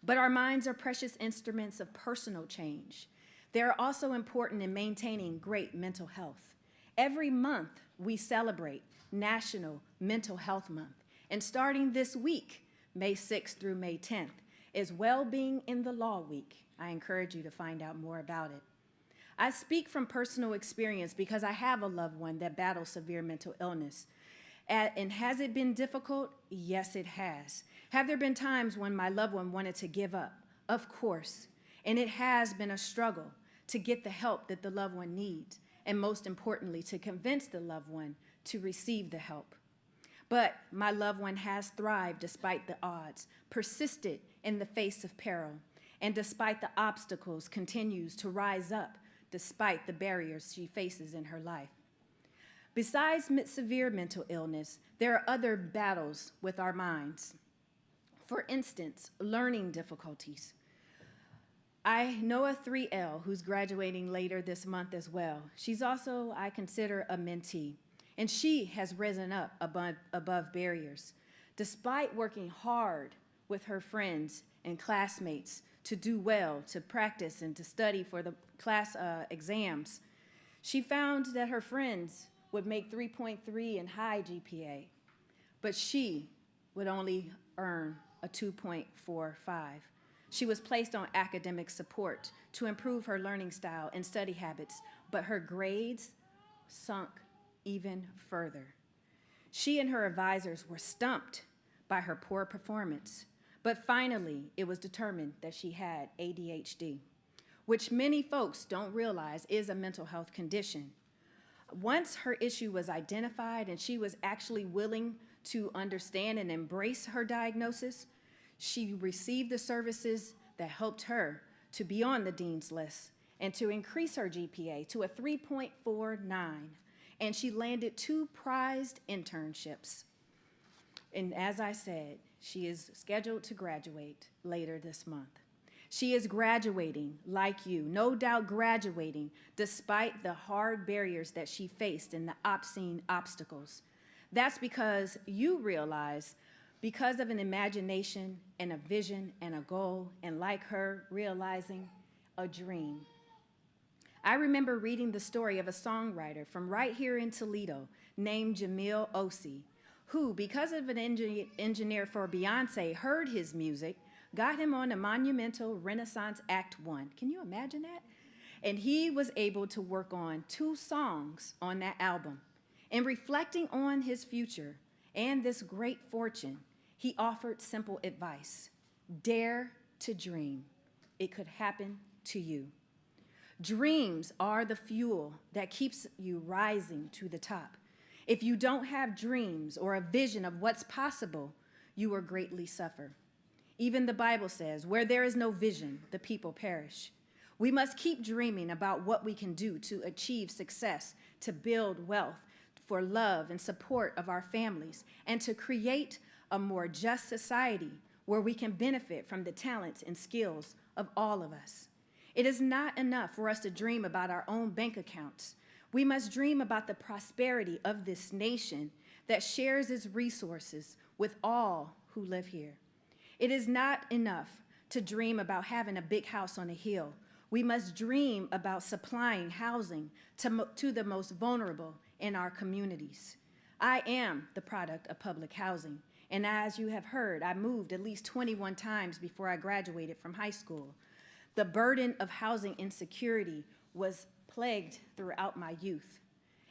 But our minds are precious instruments of personal change. They are also important in maintaining great mental health. Every month, we celebrate National Mental Health Month. And starting this week, May 6th through May 10th, is Well-Being in the Law Week. I encourage you to find out more about it. I speak from personal experience because I have a loved one that battles severe mental illness. And has it been difficult? Yes, it has. Have there been times when my loved one wanted to give up? Of course. And it has been a struggle. to get the help that the loved one needs, and most importantly, to convince the loved one to receive the help. But my loved one has thrived despite the odds, persisted in the face of peril, and despite the obstacles, continues to rise up despite the barriers she faces in her life. Besides severe mental illness, there are other battles with our minds. For instance, learning difficulties. I know a 3L who's graduating later this month as well. She's also, I consider, a mentee, and she has risen up above barriers. Despite working hard with her friends and classmates to do well, to practice and to study for the class exams, she found that her friends would make 3.3 and high GPA, but she would only earn a 2.45. She was placed on academic support to improve her learning style and study habits, but her grades sunk even further. She and her advisors were stumped by her poor performance, but finally it was determined that she had ADHD, which many folks don't realize is a mental health condition. Once her issue was identified and she was actually willing to understand and embrace her diagnosis, she received the services that helped her to be on the dean's list and to increase her GPA to a 3.49, and she landed 2 prized internships. And as I said, she is scheduled to graduate later this month. She is graduating like you, no doubt graduating despite the hard barriers that she faced and the obscene obstacles. That's because you realize, because of an imagination and a vision and a goal, and like her, realizing a dream. I remember reading the story of a songwriter from right here in Toledo named Jamil Osi, who, because of an engineer for Beyonce, heard his music, got him on a monumental Renaissance Act 1. Can you imagine that? And he was able to work on 2 songs on that album. And reflecting on his future and this great fortune, he offered simple advice: dare to dream. It could happen to you. Dreams are the fuel that keeps you rising to the top. If you don't have dreams or a vision of what's possible, you will greatly suffer. Even the Bible says, where there is no vision, the people perish. We must keep dreaming about what we can do to achieve success, to build wealth, for love and support of our families, and to create a more just society where we can benefit from the talents and skills of all of us. It is not enough for us to dream about our own bank accounts. We must dream about the prosperity of this nation that shares its resources with all who live here. It is not enough to dream about having a big house on a hill. We must dream about supplying housing to the most vulnerable in our communities. I am the product of public housing, and as you have heard, I moved at least 21 times before I graduated from high school. The burden of housing insecurity was plagued throughout my youth,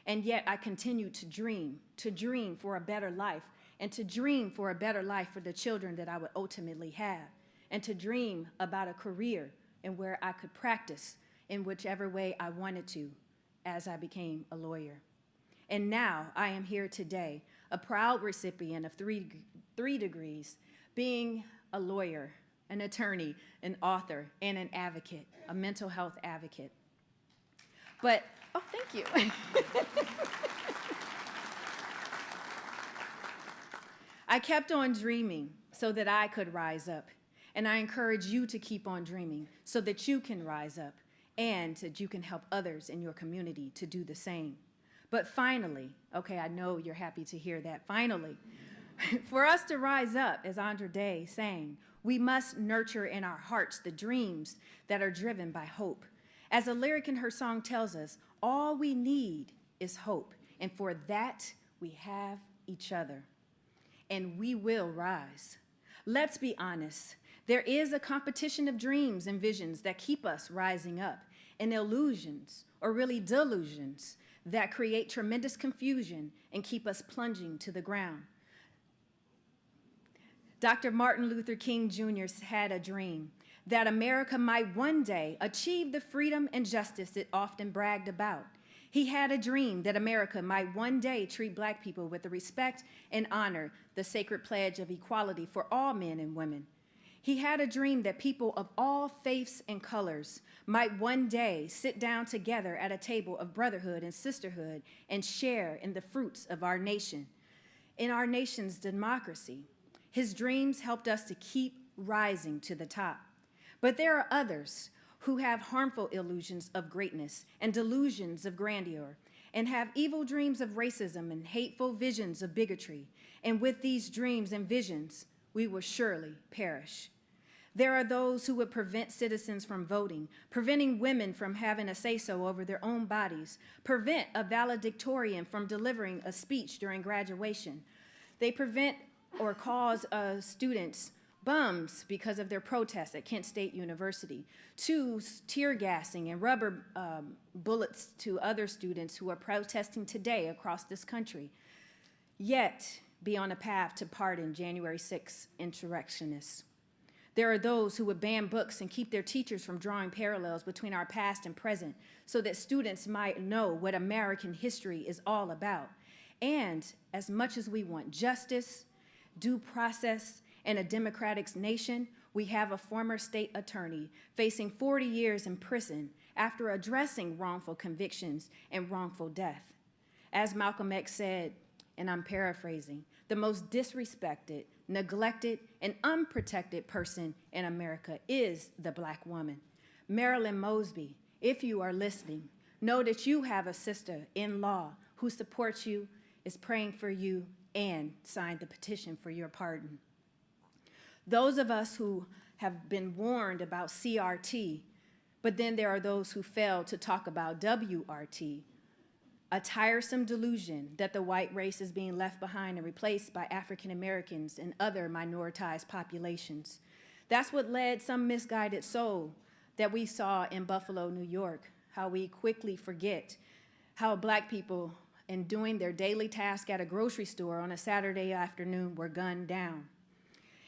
and yet I continued to dream for a better life, and to dream for a better life for the children that I would ultimately have, and to dream about a career and where I could practice in whichever way I wanted to as I became a lawyer. And now I am here today, a proud recipient of three degrees, being a lawyer, an attorney, an author, and an advocate, a mental health advocate. But, oh, thank you. I kept on dreaming so that I could rise up. And I encourage you to keep on dreaming so that you can rise up and that you can help others in your community to do the same. But finally, okay, I know you're happy to hear that, finally, for us to rise up, as Andra Day sang, we must nurture in our hearts the dreams that are driven by hope. As a lyric in her song tells us, all we need is hope, and for that we have each other. And we will rise. Let's be honest. There is a competition of dreams and visions that keep us rising up, and illusions, or really delusions, that create tremendous confusion and keep us plunging to the ground. Dr. Martin Luther King Jr. had a dream that America might one day achieve the freedom and justice it often bragged about. He had a dream that America might one day treat Black people with the respect and honor the sacred pledge of equality for all men and women. He had a dream that people of all faiths and colors might one day sit down together at a table of brotherhood and sisterhood and share in the fruits of our nation, in our nation's democracy. His dreams helped us to keep rising to the top. But there are others who have harmful illusions of greatness and delusions of grandeur, and have evil dreams of racism and hateful visions of bigotry. And with these dreams and visions, we will surely perish. There are those who would prevent citizens from voting, preventing women from having a say-so over their own bodies, prevent a valedictorian from delivering a speech during graduation. They prevent or cause students bums because of their protests at Kent State University, to tear gassing and rubber bullets to other students who are protesting today across this country, yet be on a path to pardon January 6 insurrectionists. There are those who would ban books and keep their teachers from drawing parallels between our past and present so that students might know what American history is all about. And as much as we want justice, due process, and a democratic nation, we have a former state attorney facing 40 years in prison after addressing wrongful convictions and wrongful death. As Malcolm X said, and I'm paraphrasing, the most disrespected, neglected, and unprotected person in America is the Black woman. Marilyn Mosby, if you are listening, know that you have a sister-in-law who supports you, is praying for you, and signed the petition for your pardon. Those of us who have been warned about CRT, but then there are those who fail to talk about WRT, a tiresome delusion that the white race is being left behind and replaced by African Americans and other minoritized populations. That's what led some misguided soul that we saw in Buffalo, New York, how we quickly forget how Black people in doing their daily task at a grocery store on a Saturday afternoon were gunned down.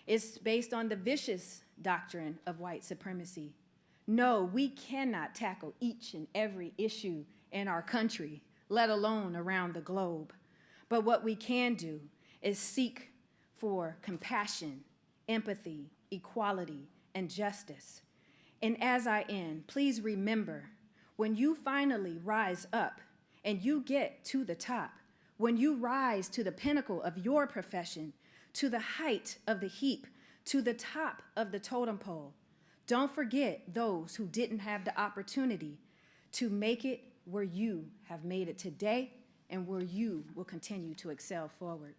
It's based on the vicious doctrine of white supremacy. No, we cannot tackle each and every issue in our country, let alone around the globe. But what we can do is seek for compassion, empathy, equality, and justice. And as I end, please remember, when you finally rise up and you get to the top, when you rise to the pinnacle of your profession, to the height of the heap, to the top of the totem pole, don't forget those who didn't have the opportunity to make it where you have made it today and where you will continue to excel forward.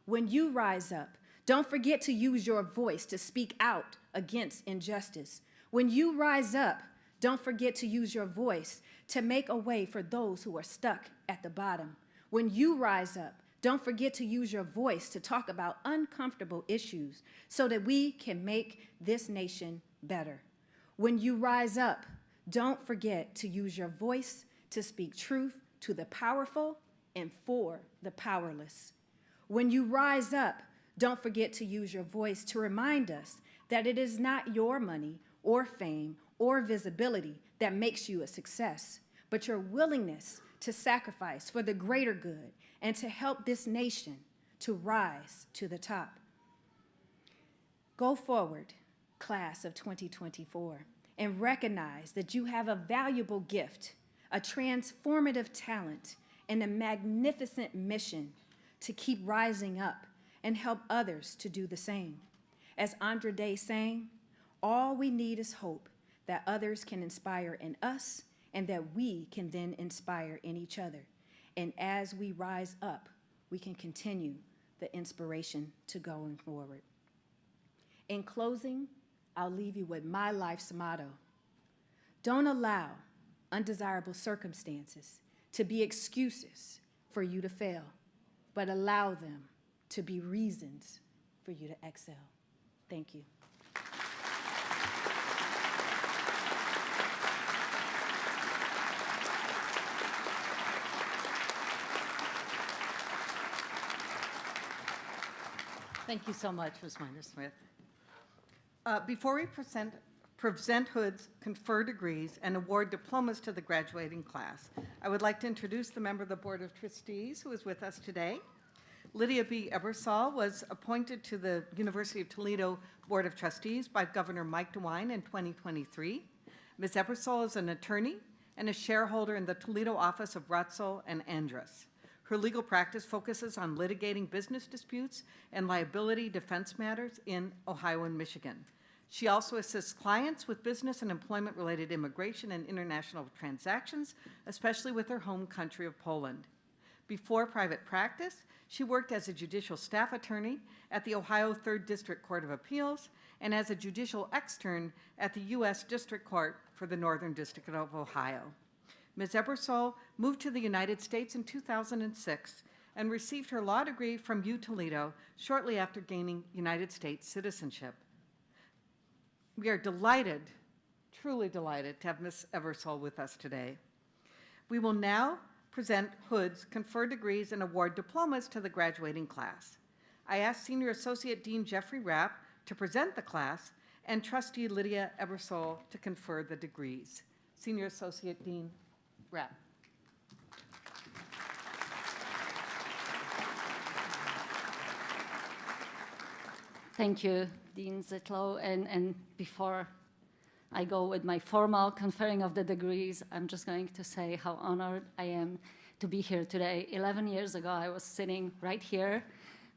When you rise up, don't forget to use your voice to speak out against injustice. When you rise up, don't forget to use your voice to make a way for those who are stuck at the bottom. When you rise up, don't forget to use your voice to talk about uncomfortable issues so that we can make this nation better. When you rise up, don't forget to use your voice to speak truth to the powerful and for the powerless. When you rise up, don't forget to use your voice to remind us that it is not your money or fame or visibility that makes you a success, but your willingness to sacrifice for the greater good and to help this nation to rise to the top. Go forward, class of 2024, and recognize that you have a valuable gift, a transformative talent, and a magnificent mission to keep rising up and help others to do the same. As Andra Day sang, all we need is hope that others can inspire in us and that we can then inspire in each other. And as we rise up, we can continue the inspiration to going forward. In closing, I'll leave you with my life's motto. Don't allow undesirable circumstances to be excuses for you to fail, but allow them to be reasons for you to excel. Thank you. Thank you so much, Ms. Minor-Smith. Before we present hoods, confer degrees, and award diplomas to the graduating class. I would like to introduce the member of the Board of Trustees who is with us today. Lydia B. Ebersol was appointed to the University of Toledo Board of Trustees by Governor Mike DeWine in 2023. Ms. Ebersol is an attorney and a shareholder in the Toledo office of Rutzel and Andrus. Her legal practice focuses on litigating business disputes and liability defense matters in Ohio and Michigan. She also assists clients with business and employment-related immigration and international transactions, especially with her home country of Poland. Before private practice, she worked as a judicial staff attorney at the Ohio 3rd District Court of Appeals and as a judicial extern at the U.S. District Court for the Northern District of Ohio. Ms. Ebersol moved to the United States in 2006 and received her law degree from U Toledo shortly after gaining United States citizenship. We are delighted, truly delighted, to have Ms. Ebersol with us today. We will now present hoods, confer degrees, and award diplomas to the graduating class. I ask Senior Associate Dean Jeffrey Rapp to present the class and Trustee Lydia Ebersol to confer the degrees. Senior Associate Dean Rapp. Thank you, Dean Zitlow. And before I go with my formal conferring of the degrees, I'm just going to say how honored I am to be here today. 11 years ago, I was sitting right here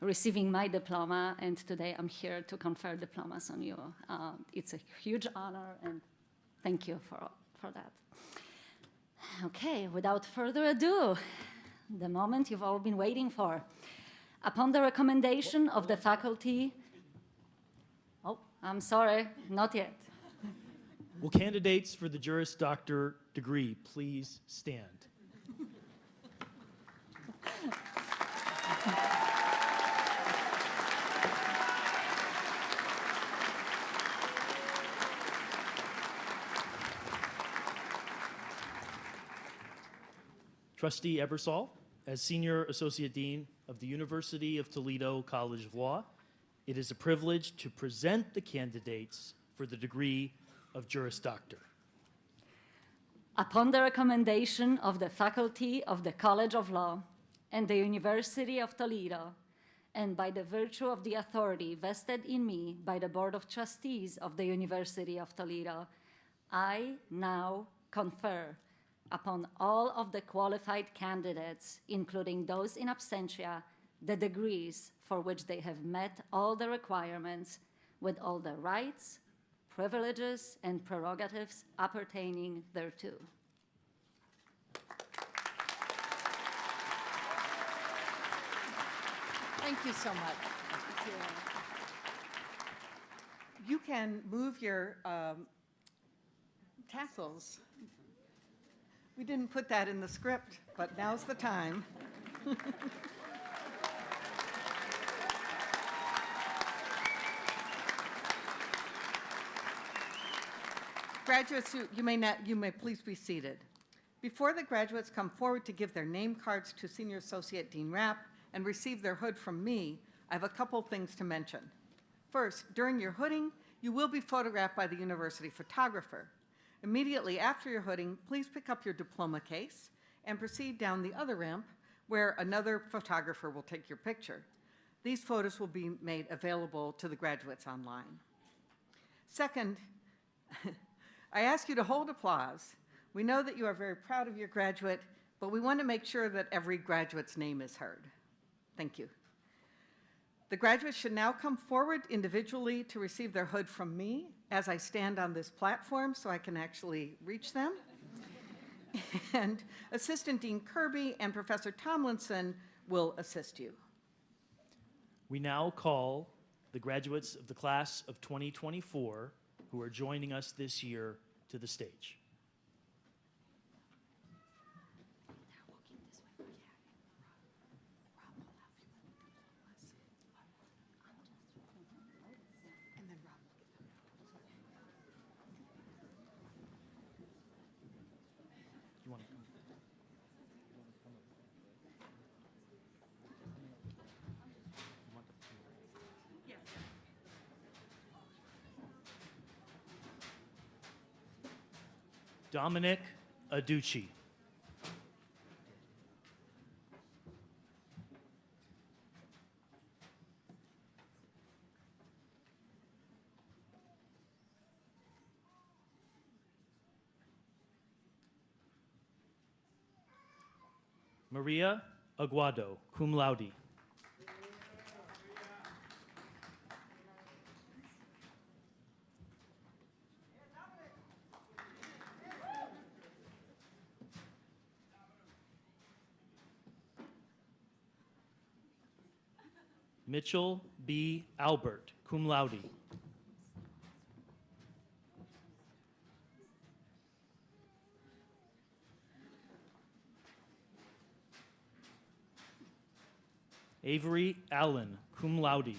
receiving my diploma, and today I'm here to confer diplomas on you. It's a huge honor, and thank you for that. Okay, without further ado, the moment you've all been waiting for. Upon the recommendation of the faculty, I'm sorry, not yet. Will candidates for the Juris Doctor degree please stand? Trustee Ebersol, as Senior Associate Dean of the University of Toledo College of Law, it is a privilege to present the candidates for the degree of Juris Doctor. Upon the recommendation of the faculty of the College of Law and the University of Toledo, and by the virtue of the authority vested in me by the Board of Trustees of the University of Toledo, I now confer upon all of the qualified candidates, including those in absentia, the degrees for which they have met all the requirements with all the rights, privileges, and prerogatives appertaining thereto. Thank you so much. You can move your tassels. We didn't put that in the script, but now's the time. Graduates, you may please be seated. Before the graduates come forward to give their name cards to Senior Associate Dean Rapp and receive their hood from me, I have a couple things to mention. First, during your hooding, you will be photographed by the university photographer. Immediately after your hooding, please pick up your diploma case and proceed down the other ramp where another photographer will take your picture. These photos will be made available to the graduates online. Second, I ask you to hold applause. We know that you are very proud of your graduate, but we want to make sure that every graduate's name is heard. Thank you. The graduates should now come forward individually to receive their hood from me as I stand on this platform so I can actually reach them. And Assistant Dean Kirby and Professor Tomlinson will assist you. We now call the graduates of the class of 2024 who are joining us this year to the stage. Dominic Aducci. Maria Aguado, cum laude. Mitchell B. Albert, cum laude. Avery Allen, cum laude.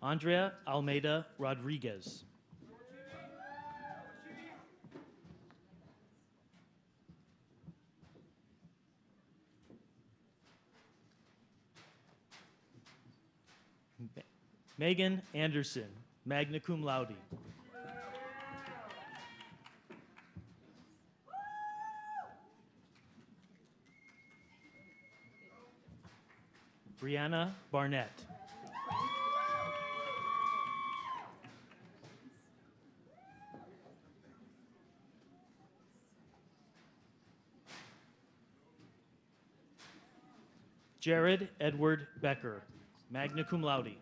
Andrea Almeida Rodriguez. Megan Anderson, magna cum laude. Brianna Barnett. Jared Edward Becker, magna cum laude.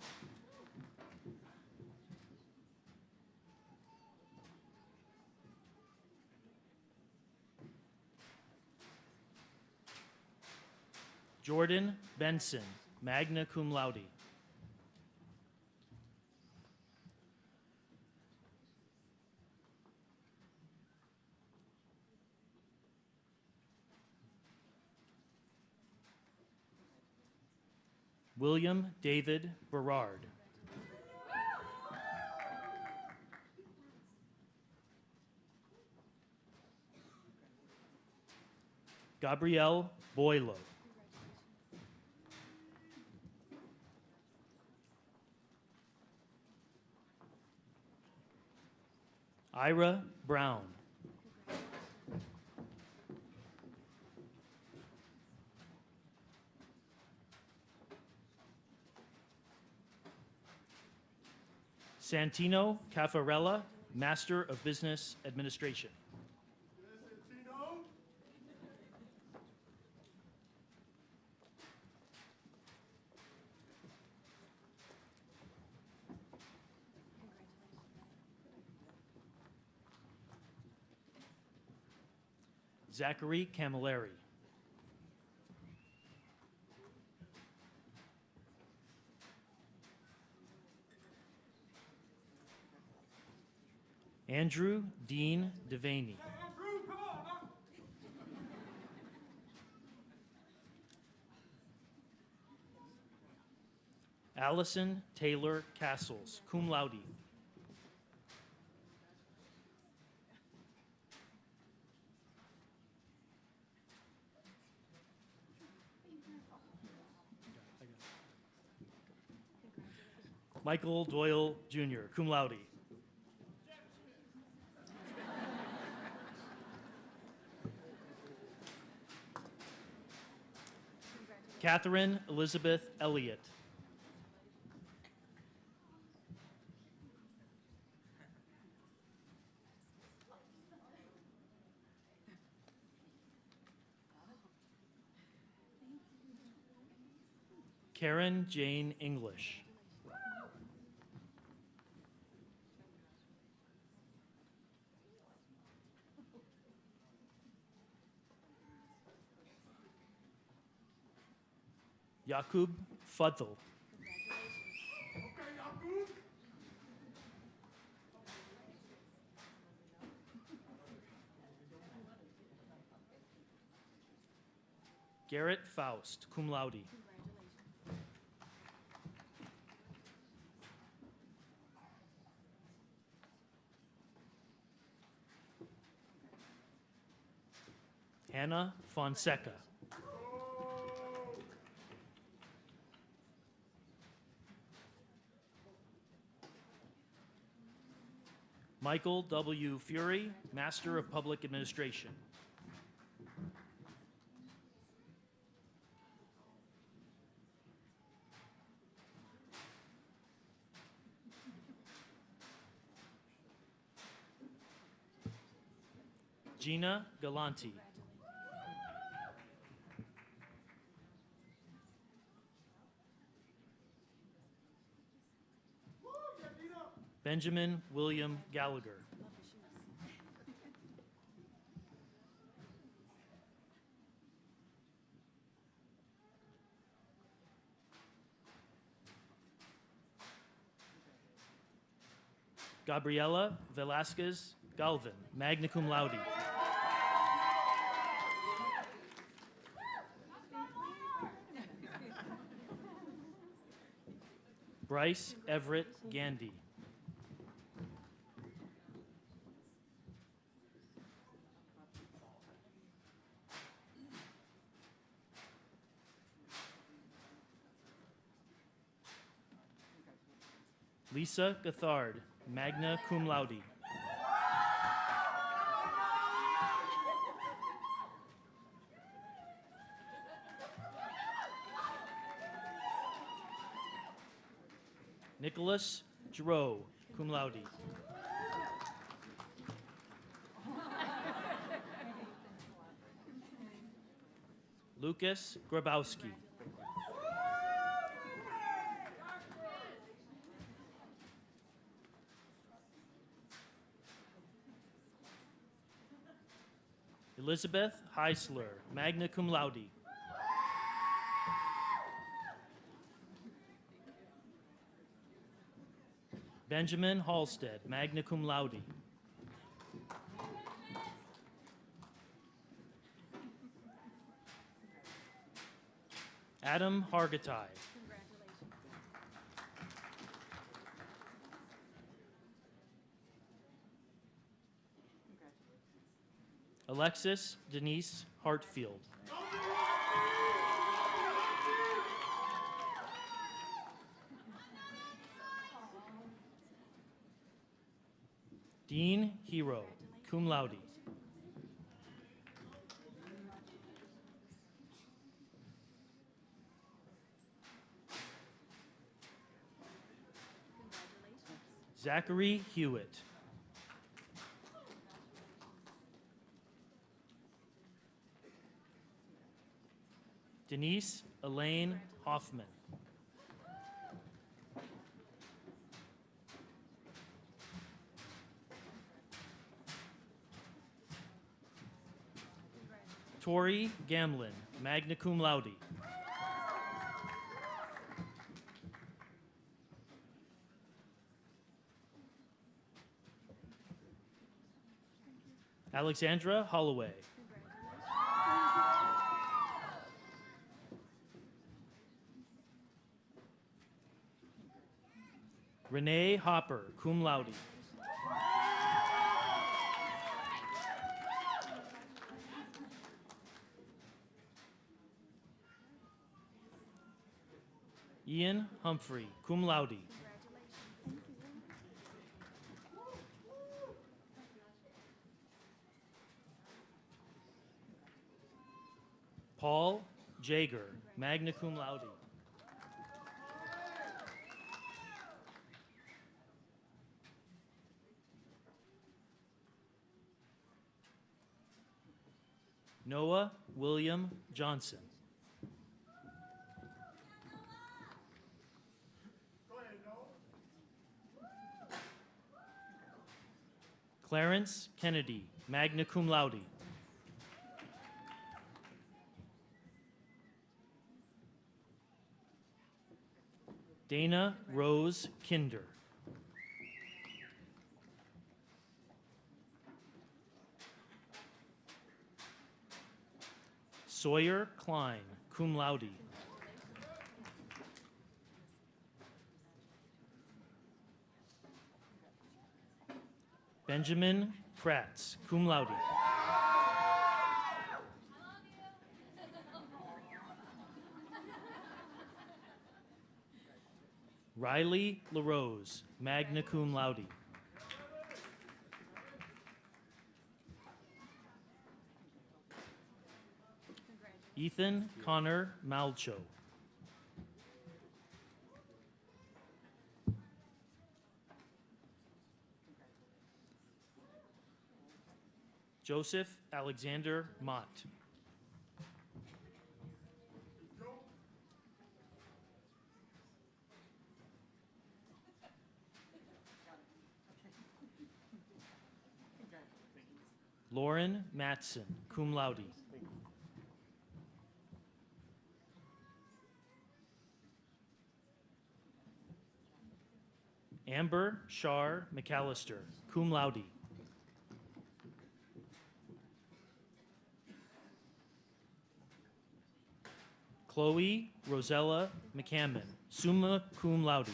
Jordan Benson, magna cum laude. William David Berard. Gabrielle Boilo. Ira Brown. Santino Caffarella, Master of Business Administration. Zachary Camilleri. Andrew Dean Devaney. Allison Taylor Castles, cum laude. Michael Doyle Jr., cum laude. Catherine Elizabeth Elliott. Karen Jane English. Yakub Fadl. Garrett Faust, cum laude. Hannah Fonseca. Michael W. Fury, Master of Public Administration. Gina Galanti. Benjamin William Gallagher. Gabriela Velasquez Galvin, magna cum laude. Bryce Everett Gandy. Lisa Gathard, magna cum laude. Nicholas Giroux, cum laude. Lucas Grabowski. Elizabeth Heisler, magna cum laude. Benjamin Halstead, magna cum laude. Adam Hargatai. Alexis Denise Hartfield. Dean Hero, cum laude. Zachary Hewitt. Denise Elaine Hoffman. Tori Gamlin, magna cum laude. Alexandra Holloway. Renee Hopper, cum laude. Ian Humphrey, cum laude. Paul Jager, magna cum laude. Noah William Johnson. Clarence Kennedy, magna cum laude. Dana Rose Kinder. Sawyer Klein, cum laude. Benjamin Kratz, cum laude. Riley LaRose, magna cum laude. Ethan Connor Malcho. Joseph Alexander Mott. Lauren Matson, cum laude. Amber Shar McAllister, cum laude. Chloe Rosella McCammon, summa cum laude.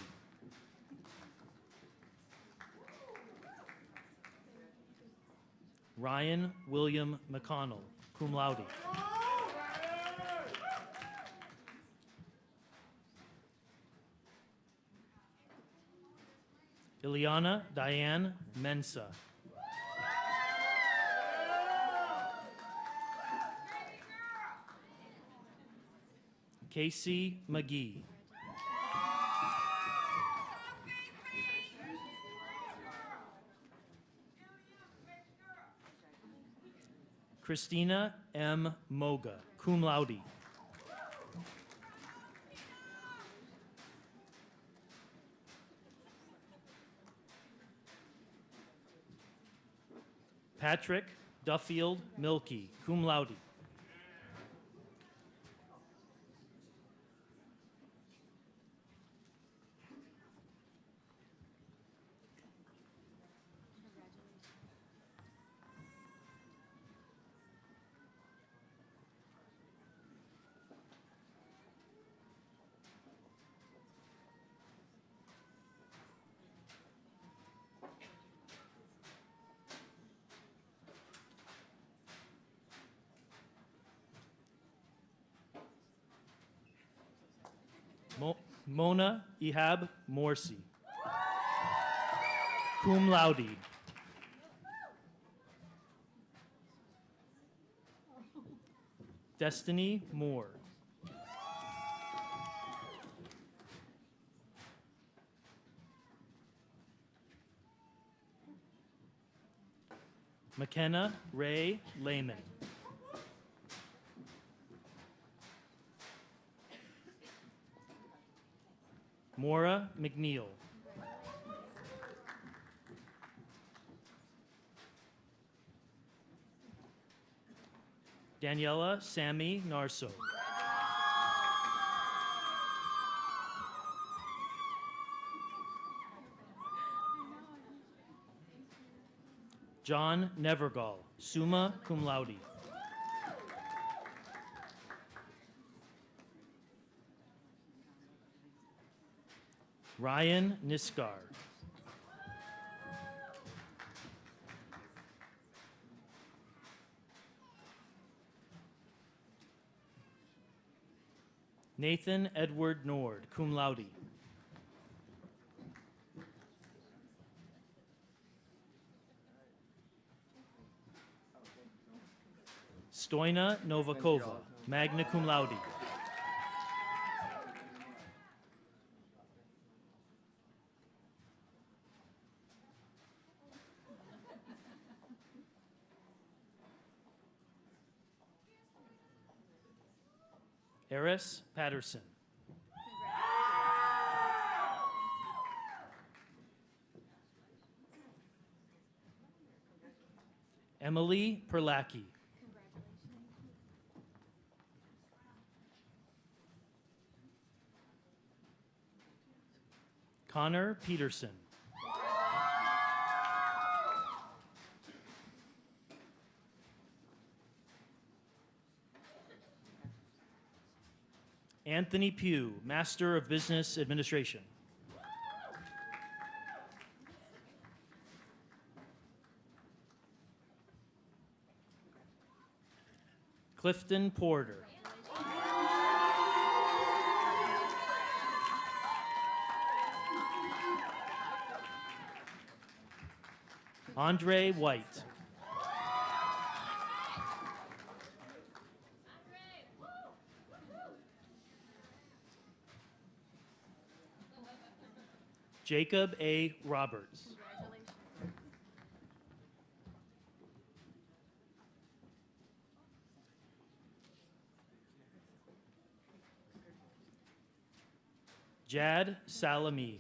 Ryan William McConnell, cum laude. Ileana Diane Mensa. Casey McGee. Christina M. Moga, cum laude. Patrick Duffield Milkey, cum laude. Mona Ihab Morsi, cum laude. Destiny Moore. McKenna Ray Lehman. Maura McNeil. Daniela Sammy Narso. John Nevergall, summa cum laude. Ryan Niskar. Nathan Edward Nord, cum laude. Stoina Novakova, magna cum laude. Eris Patterson. Emily Perlacki. Connor Peterson. Anthony Pugh, Master of Business Administration. Clifton Porter. Andre White. Jacob A. Roberts. Jad Salami.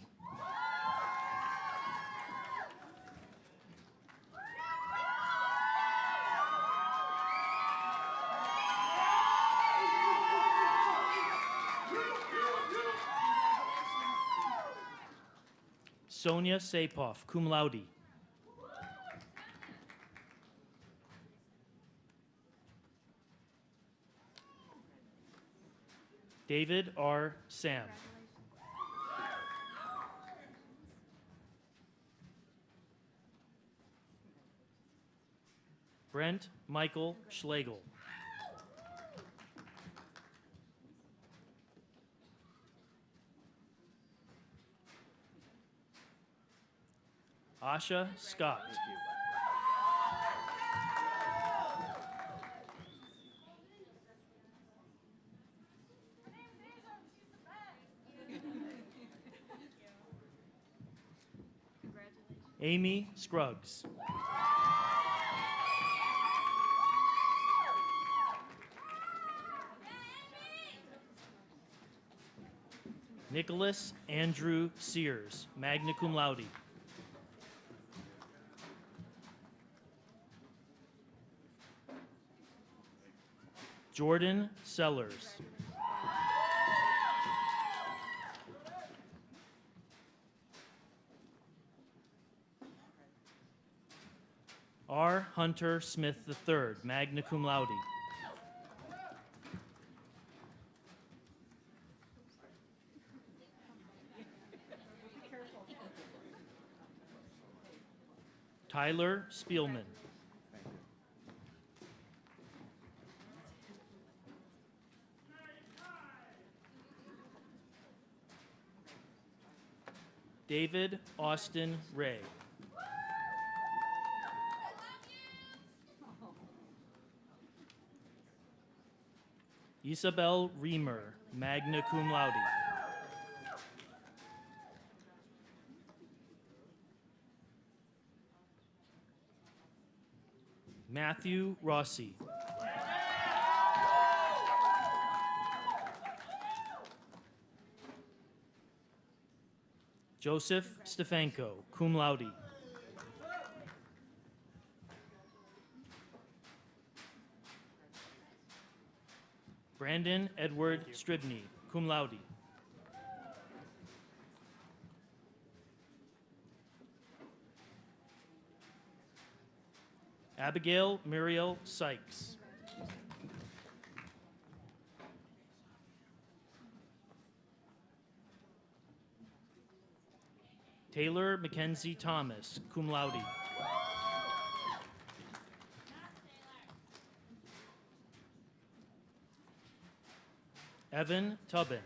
Sonia Sapoff, cum laude. David R. Sam. Brent Michael Schlegel. Asha Scott. Amy Scruggs. Nicholas Andrew Sears, magna cum laude. Jordan Sellers. R. Hunter Smith III, magna cum laude. Tyler Spielman. David Austin Ray. Isabel Reamer, magna cum laude. Matthew Rossi. Joseph Stefanko, cum laude. Brandon Edward Stribney, cum laude. Abigail Muriel Sykes. Taylor Mackenzie Thomas, cum laude. Evan Tubbin.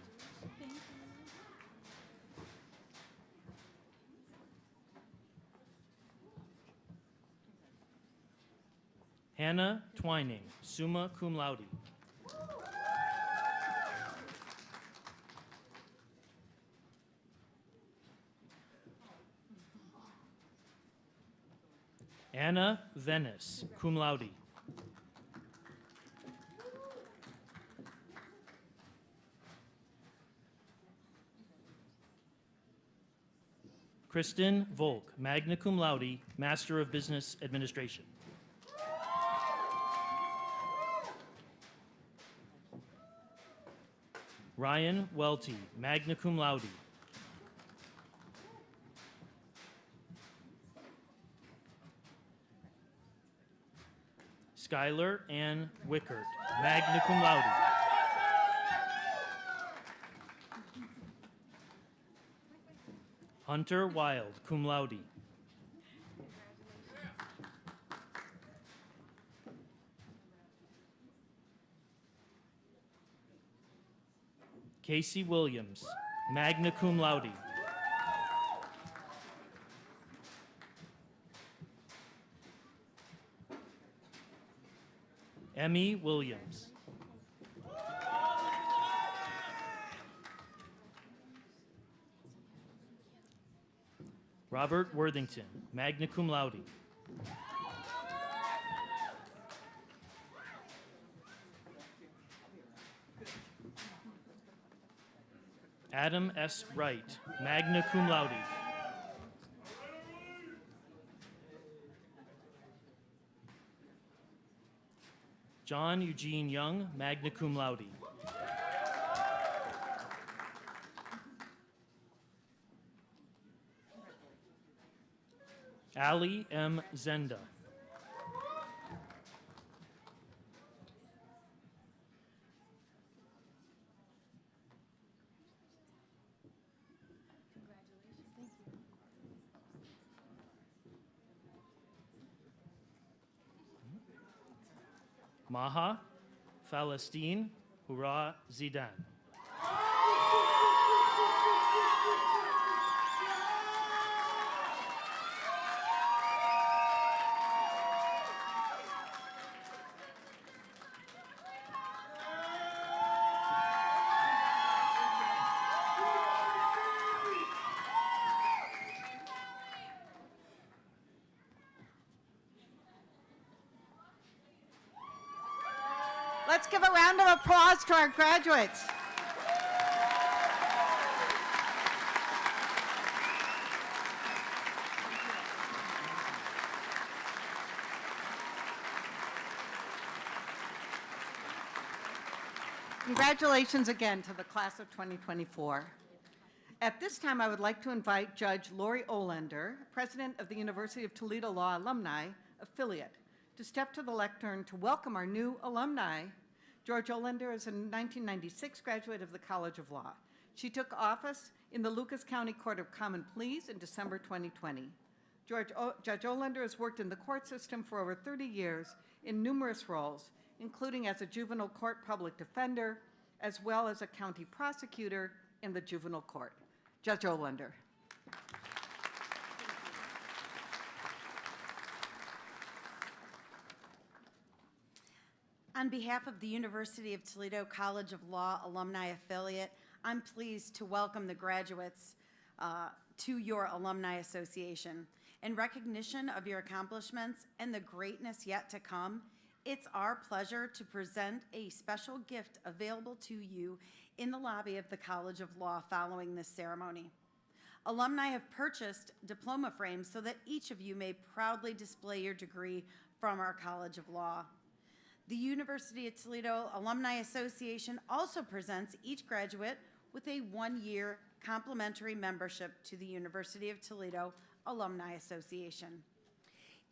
Hannah Twining, summa cum laude. Anna Venice, cum laude. Kristen Volk, magna cum laude, Master of Business Administration. Ryan Welty, magna cum laude. Skylar Ann Wickert, magna cum laude. Hunter Wild, cum laude. Casey Williams, magna cum laude. Emmy Williams. Robert Worthington, magna cum laude. Adam S. Wright, magna cum laude. John Eugene Young, magna cum laude. Ali M. Zenda. Maha Falestine Hurrah Zidane. Let's give a round of applause to our graduates. Congratulations again to the class of 2024. At this time, I would like to invite Judge Lori Olander, President of the University of Toledo Law Alumni Affiliate, to step to the lectern to welcome our new alumni. George Olander is a 1996 graduate of the College of Law. She took office in the Lucas County Court of Common Pleas in December 2020. Judge Olander has worked in the court system for over 30 years in numerous roles, including as a juvenile court public defender, as well as a county prosecutor in the juvenile court. Judge Olander. On behalf of the University of Toledo College of Law Alumni Affiliate, I'm pleased to welcome the graduates to your Alumni Association. In recognition of your accomplishments and the greatness yet to come, it's our pleasure to present a special gift available to you in the lobby of the College of Law following this ceremony. Alumni have purchased diploma frames so that each of you may proudly display your degree from our College of Law. The University of Toledo Alumni Association also presents each graduate with a one-year complimentary membership to the University of Toledo Alumni Association.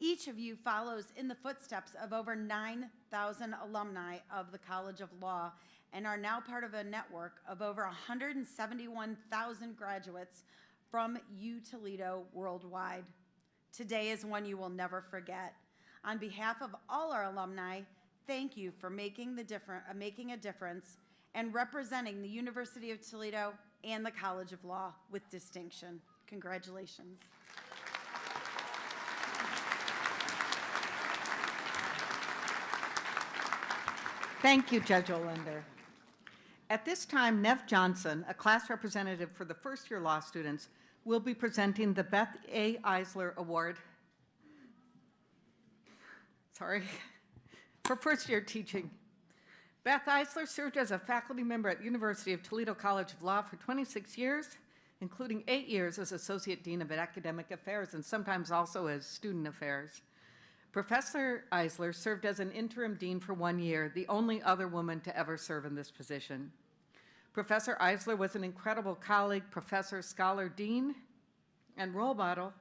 Each of you follows in the footsteps of over 9,000 alumni of the College of Law and are now part of a network of over 171,000 graduates from U Toledo worldwide. Today is one you will never forget. On behalf of all our alumni, thank you for making a difference and representing the University of Toledo and the College of Law with distinction. Congratulations. Thank you, Judge Olander. At this time, Nev Johnson, a class representative for the first-year law students, will be presenting the Beth A. Eisler Award. For first-year teaching. Beth Eisler served as a faculty member at the University of Toledo College of Law for 26 years, including 8 years as Associate Dean of Academic Affairs and sometimes also as Student Affairs. Professor Eisler served as an interim dean for 1 year, the only other woman to ever serve in this position. Professor Eisler was an incredible colleague, professor, scholar, dean, and role model,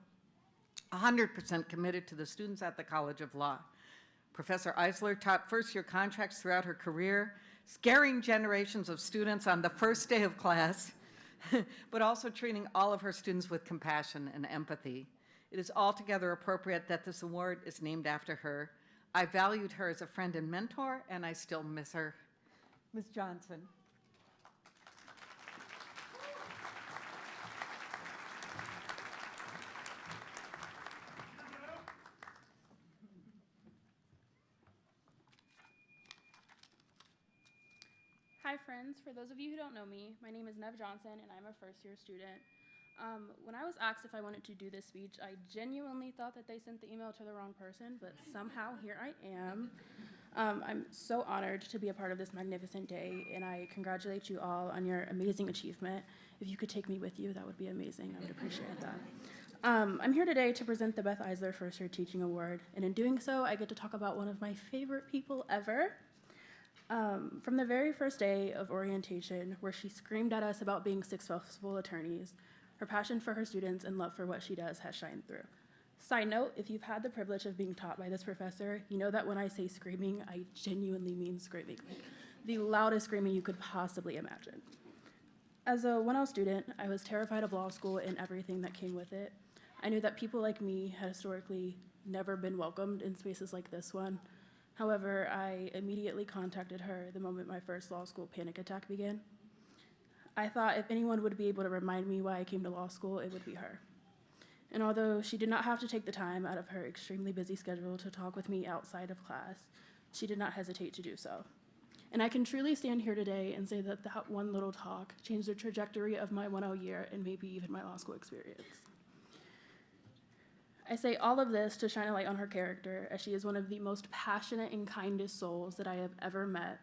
100% committed to the students at the College of Law. Professor Eisler taught first-year contracts throughout her career, scaring generations of students on the first day of class, but also treating all of her students with compassion and empathy. It is altogether appropriate that this award is named after her. I valued her as a friend and mentor, and I still miss her. Ms. Johnson. Hi friends, for those of you who don't know me, my name is Nev Johnson and I'm a first-year student. When I was asked if I wanted to do this speech, I genuinely thought that they sent the email to the wrong person, but somehow here I am. I'm so honored to be a part of this magnificent day, and I congratulate you all on your amazing achievement. If you could take me with you, that would be amazing. I would appreciate that. I'm here today to present the Beth Eisler First Year Teaching Award, and in doing so, I get to talk about one of my favorite people ever. From the very first day of orientation, where she screamed at us about being successful attorneys, her passion for her students and love for what she does has shined through. Side note, if you've had the privilege of being taught by this professor, you know that when I say screaming, I genuinely mean screaming. Like, the loudest screaming you could possibly imagine. As a 1L student, I was terrified of law school and everything that came with it. I knew that people like me had historically never been welcomed in spaces like this one. However, I immediately contacted her the moment my first law school panic attack began. I thought if anyone would be able to remind me why I came to law school, it would be her. And although she did not have to take the time out of her extremely busy schedule to talk with me outside of class, she did not hesitate to do so. And I can truly stand here today and say that that one little talk changed the trajectory of my 1L year and maybe even my law school experience. I say all of this to shine a light on her character, as she is one of the most passionate and kindest souls that I have ever met.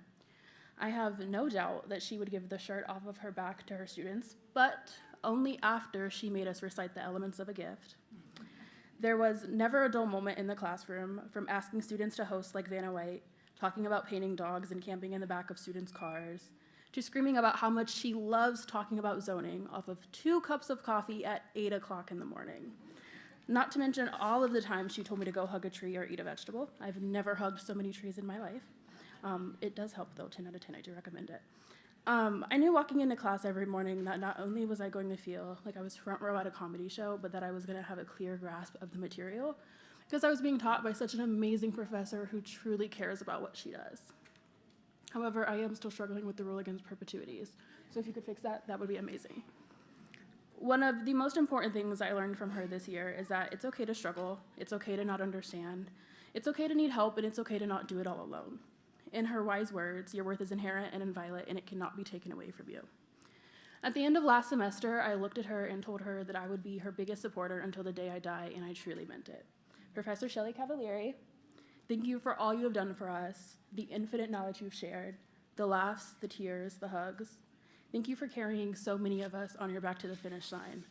I have no doubt that she would give the shirt off of her back to her students, but only after she made us recite the elements of a gift. There was never a dull moment in the classroom, from asking students to host like Vanna White, talking about painting dogs and camping in the back of students' cars, to screaming about how much she loves talking about zoning off of 2 cups of coffee at 8 o'clock in the morning. Not to mention all of the times she told me to go hug a tree or eat a vegetable. I've never hugged so many trees in my life. It does help though, 10 out of 10, I do recommend it. I knew walking into class every morning that not only was I going to feel like I was front row at a comedy show, but that I was gonna have a clear grasp of the material, because I was being taught by such an amazing professor who truly cares about what she does. However, I am still struggling with the rule against perpetuities, so if you could fix that, that would be amazing. One of the most important things I learned from her this year is that it's okay to struggle, it's okay to not understand, it's okay to need help, and it's okay to not do it all alone. In her wise words, your worth is inherent and inviolate, and it cannot be taken away from you. At the end of last semester, I looked at her and told her that I would be her biggest supporter until the day I die, and I truly meant it. Professor Shelley Cavalieri, thank you for all you have done for us, the infinite knowledge you've shared, the laughs, the tears, the hugs. Thank you for carrying so many of us on your back to the finish line,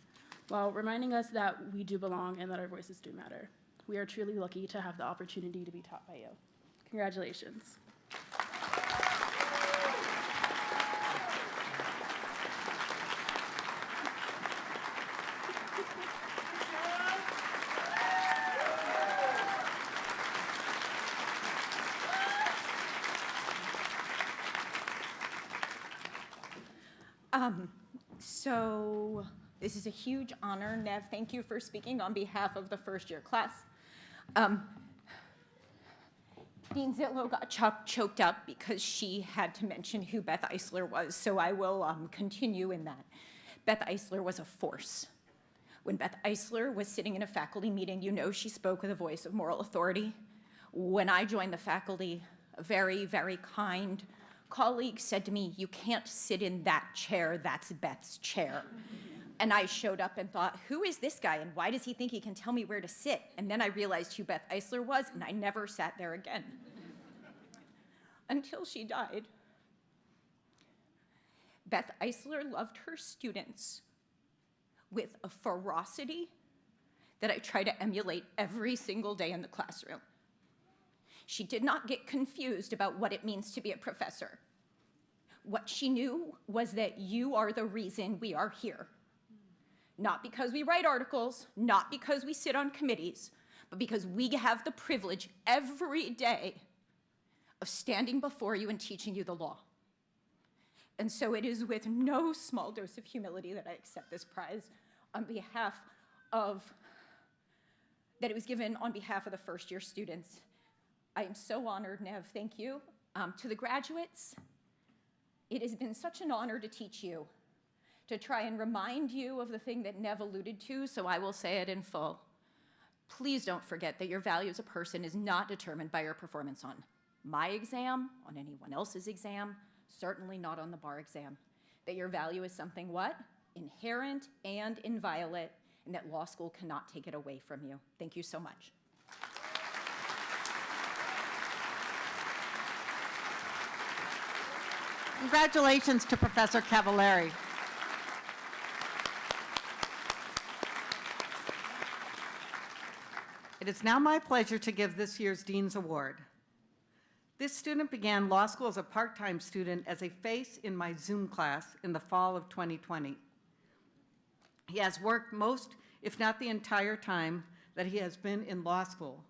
while reminding us that we do belong and that our voices do matter. We are truly lucky to have the opportunity to be taught by you. Congratulations. So this is a huge honor. Nev, thank you for speaking on behalf of the first-year class. Dean Zitlow got choked up because she had to mention who Beth Eisler was, so I will continue in that. Beth Eisler was a force. When Beth Eisler was sitting in a faculty meeting, you know she spoke with a voice of moral authority. When I joined the faculty, a very, very kind colleague said to me, "You can't sit in that chair, that's Beth's chair." And I showed up and thought, who is this guy and why does he think he can tell me where to sit? And then I realized who Beth Eisler was, and I never sat there again. Until she died. Beth Eisler loved her students with a ferocity that I try to emulate every single day in the classroom. She did not get confused about what it means to be a professor. What she knew was that you are the reason we are here. Not because we write articles, not because we sit on committees, but because we have the privilege every day of standing before you and teaching you the law. And so it is with no small dose of humility that I accept this prize on behalf of, that it was given on behalf of the first-year students. I am so honored, Nev, thank you. To the graduates, it has been such an honor to teach you, to try and remind you of the thing that Nev alluded to, so I will say it in full. Please don't forget that your value as a person is not determined by your performance on my exam, on anyone else's exam, certainly not on the bar exam. That your value is something what? inherent and inviolate, and that law school cannot take it away from you. Thank you so much. Congratulations to Professor Cavallari. It is now my pleasure to give this year's Dean's Award. This student began law school as a part-time student as a face in my Zoom class in the fall of 2020. He has worked most, if not the entire time, that he has been in law school.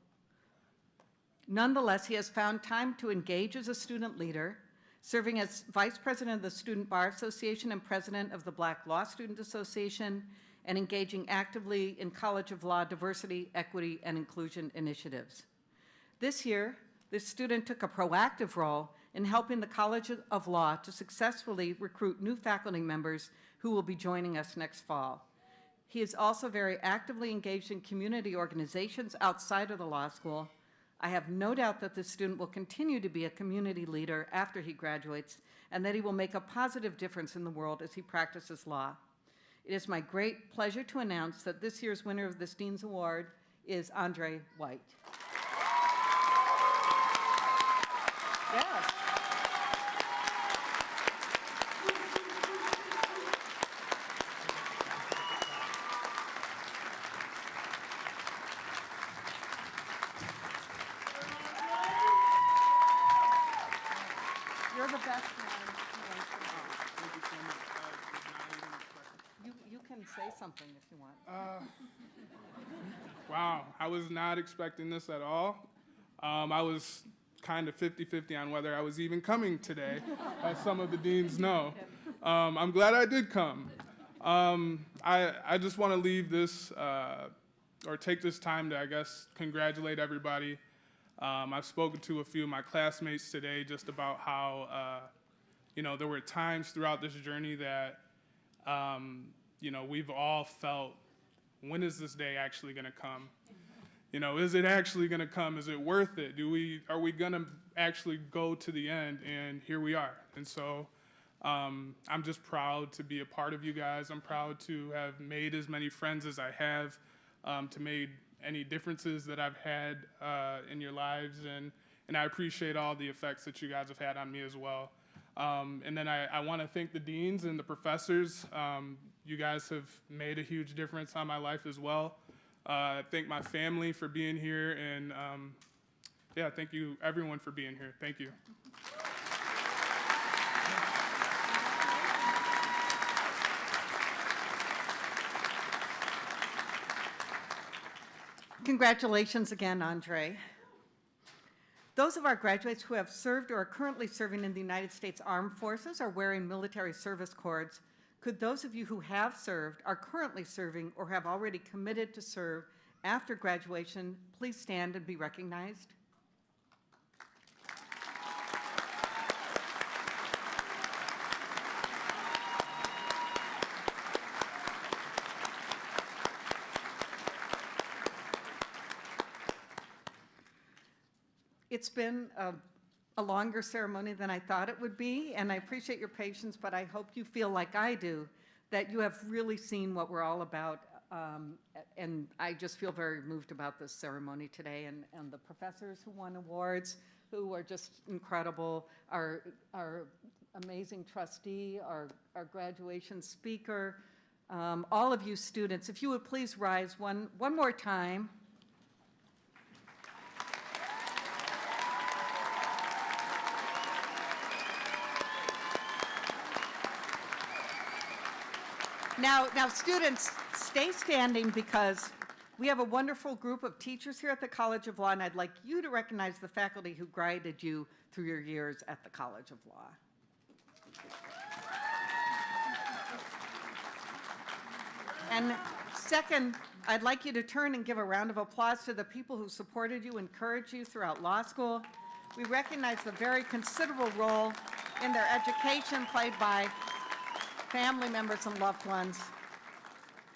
Nonetheless, he has found time to engage as a student leader, serving as Vice President of the Student Bar Association and President of the Black Law Student Association, and engaging actively in College of Law diversity, equity, and inclusion initiatives. This year, this student took a proactive role in helping the College of Law to successfully recruit new faculty members who will be joining us next fall. He is also very actively engaged in community organizations outside of the law school. I have no doubt that this student will continue to be a community leader after he graduates, and that he will make a positive difference in the world as he practices law. It is my great pleasure to announce that this year's winner of this Dean's Award is Andre White. Yes. You're the best one. You can say something if you want. Wow, I was not expecting this at all. I was kind of 50-50 on whether I was even coming today, as some of the deans know. I'm glad I did come. I just want to leave this, or take this time to, I guess, congratulate everybody. I've spoken to a few of my classmates today just about how, there were times throughout this journey that, we've all felt, when is this day actually going to come? Is it actually going to come? Is it worth it? Are we going to actually go to the end? And here we are. And so I'm just proud to be a part of you guys. I'm proud to have made as many friends as I have, to made any differences that I've had in your lives. And I appreciate all the effects that you guys have had on me as well. And then I want to thank the deans and the professors. You guys have made a huge difference on my life as well. Thank my family for being here, and thank you everyone for being here. Thank you. Congratulations again, Andre. Those of our graduates who have served or are currently serving in the United States Armed Forces are wearing military service cords. Could those of you who have served, are currently serving, or have already committed to serve after graduation, please stand and be recognized? It's been a longer ceremony than I thought it would be, and I appreciate your patience, but I hope you feel like I do, that you have really seen what we're all about, and I just feel very moved about this ceremony today, and the professors who won awards, who are just incredible, our amazing trustee, our graduation speaker, all of you students. If you would please rise one more time. Now, students, stay standing because we have a wonderful group of teachers here at the College of Law, and I'd like you to recognize the faculty who guided you through your years at the College of Law. And second, I'd like you to turn and give a round of applause to the people who supported you, encouraged you throughout law school. We recognize the very considerable role in their education played by family members and loved ones.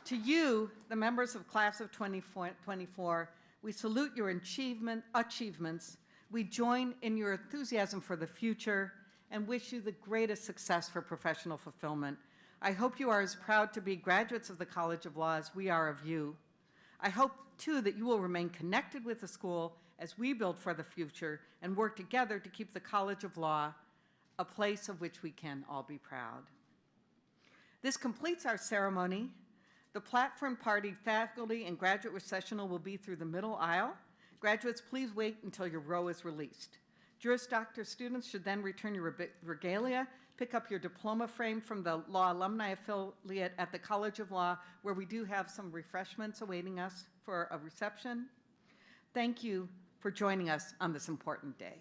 To you, the members of Class of 2024, we salute your achievements. We join in your enthusiasm for the future and wish you the greatest success for professional fulfillment. I hope you are as proud to be graduates of the College of Law as we are of you. I hope, too, that you will remain connected with the school as we build for the future and work together to keep the College of Law a place of which we can all be proud. This completes our ceremony. The platform party, faculty, and graduate recessional will be through the middle aisle. Graduates, please wait until your row is released. Juris Doctor students should then return your regalia, pick up your diploma frame from the Law Alumni Affiliate at the College of Law, where we do have some refreshments awaiting us for a reception. Thank you for joining us on this important day.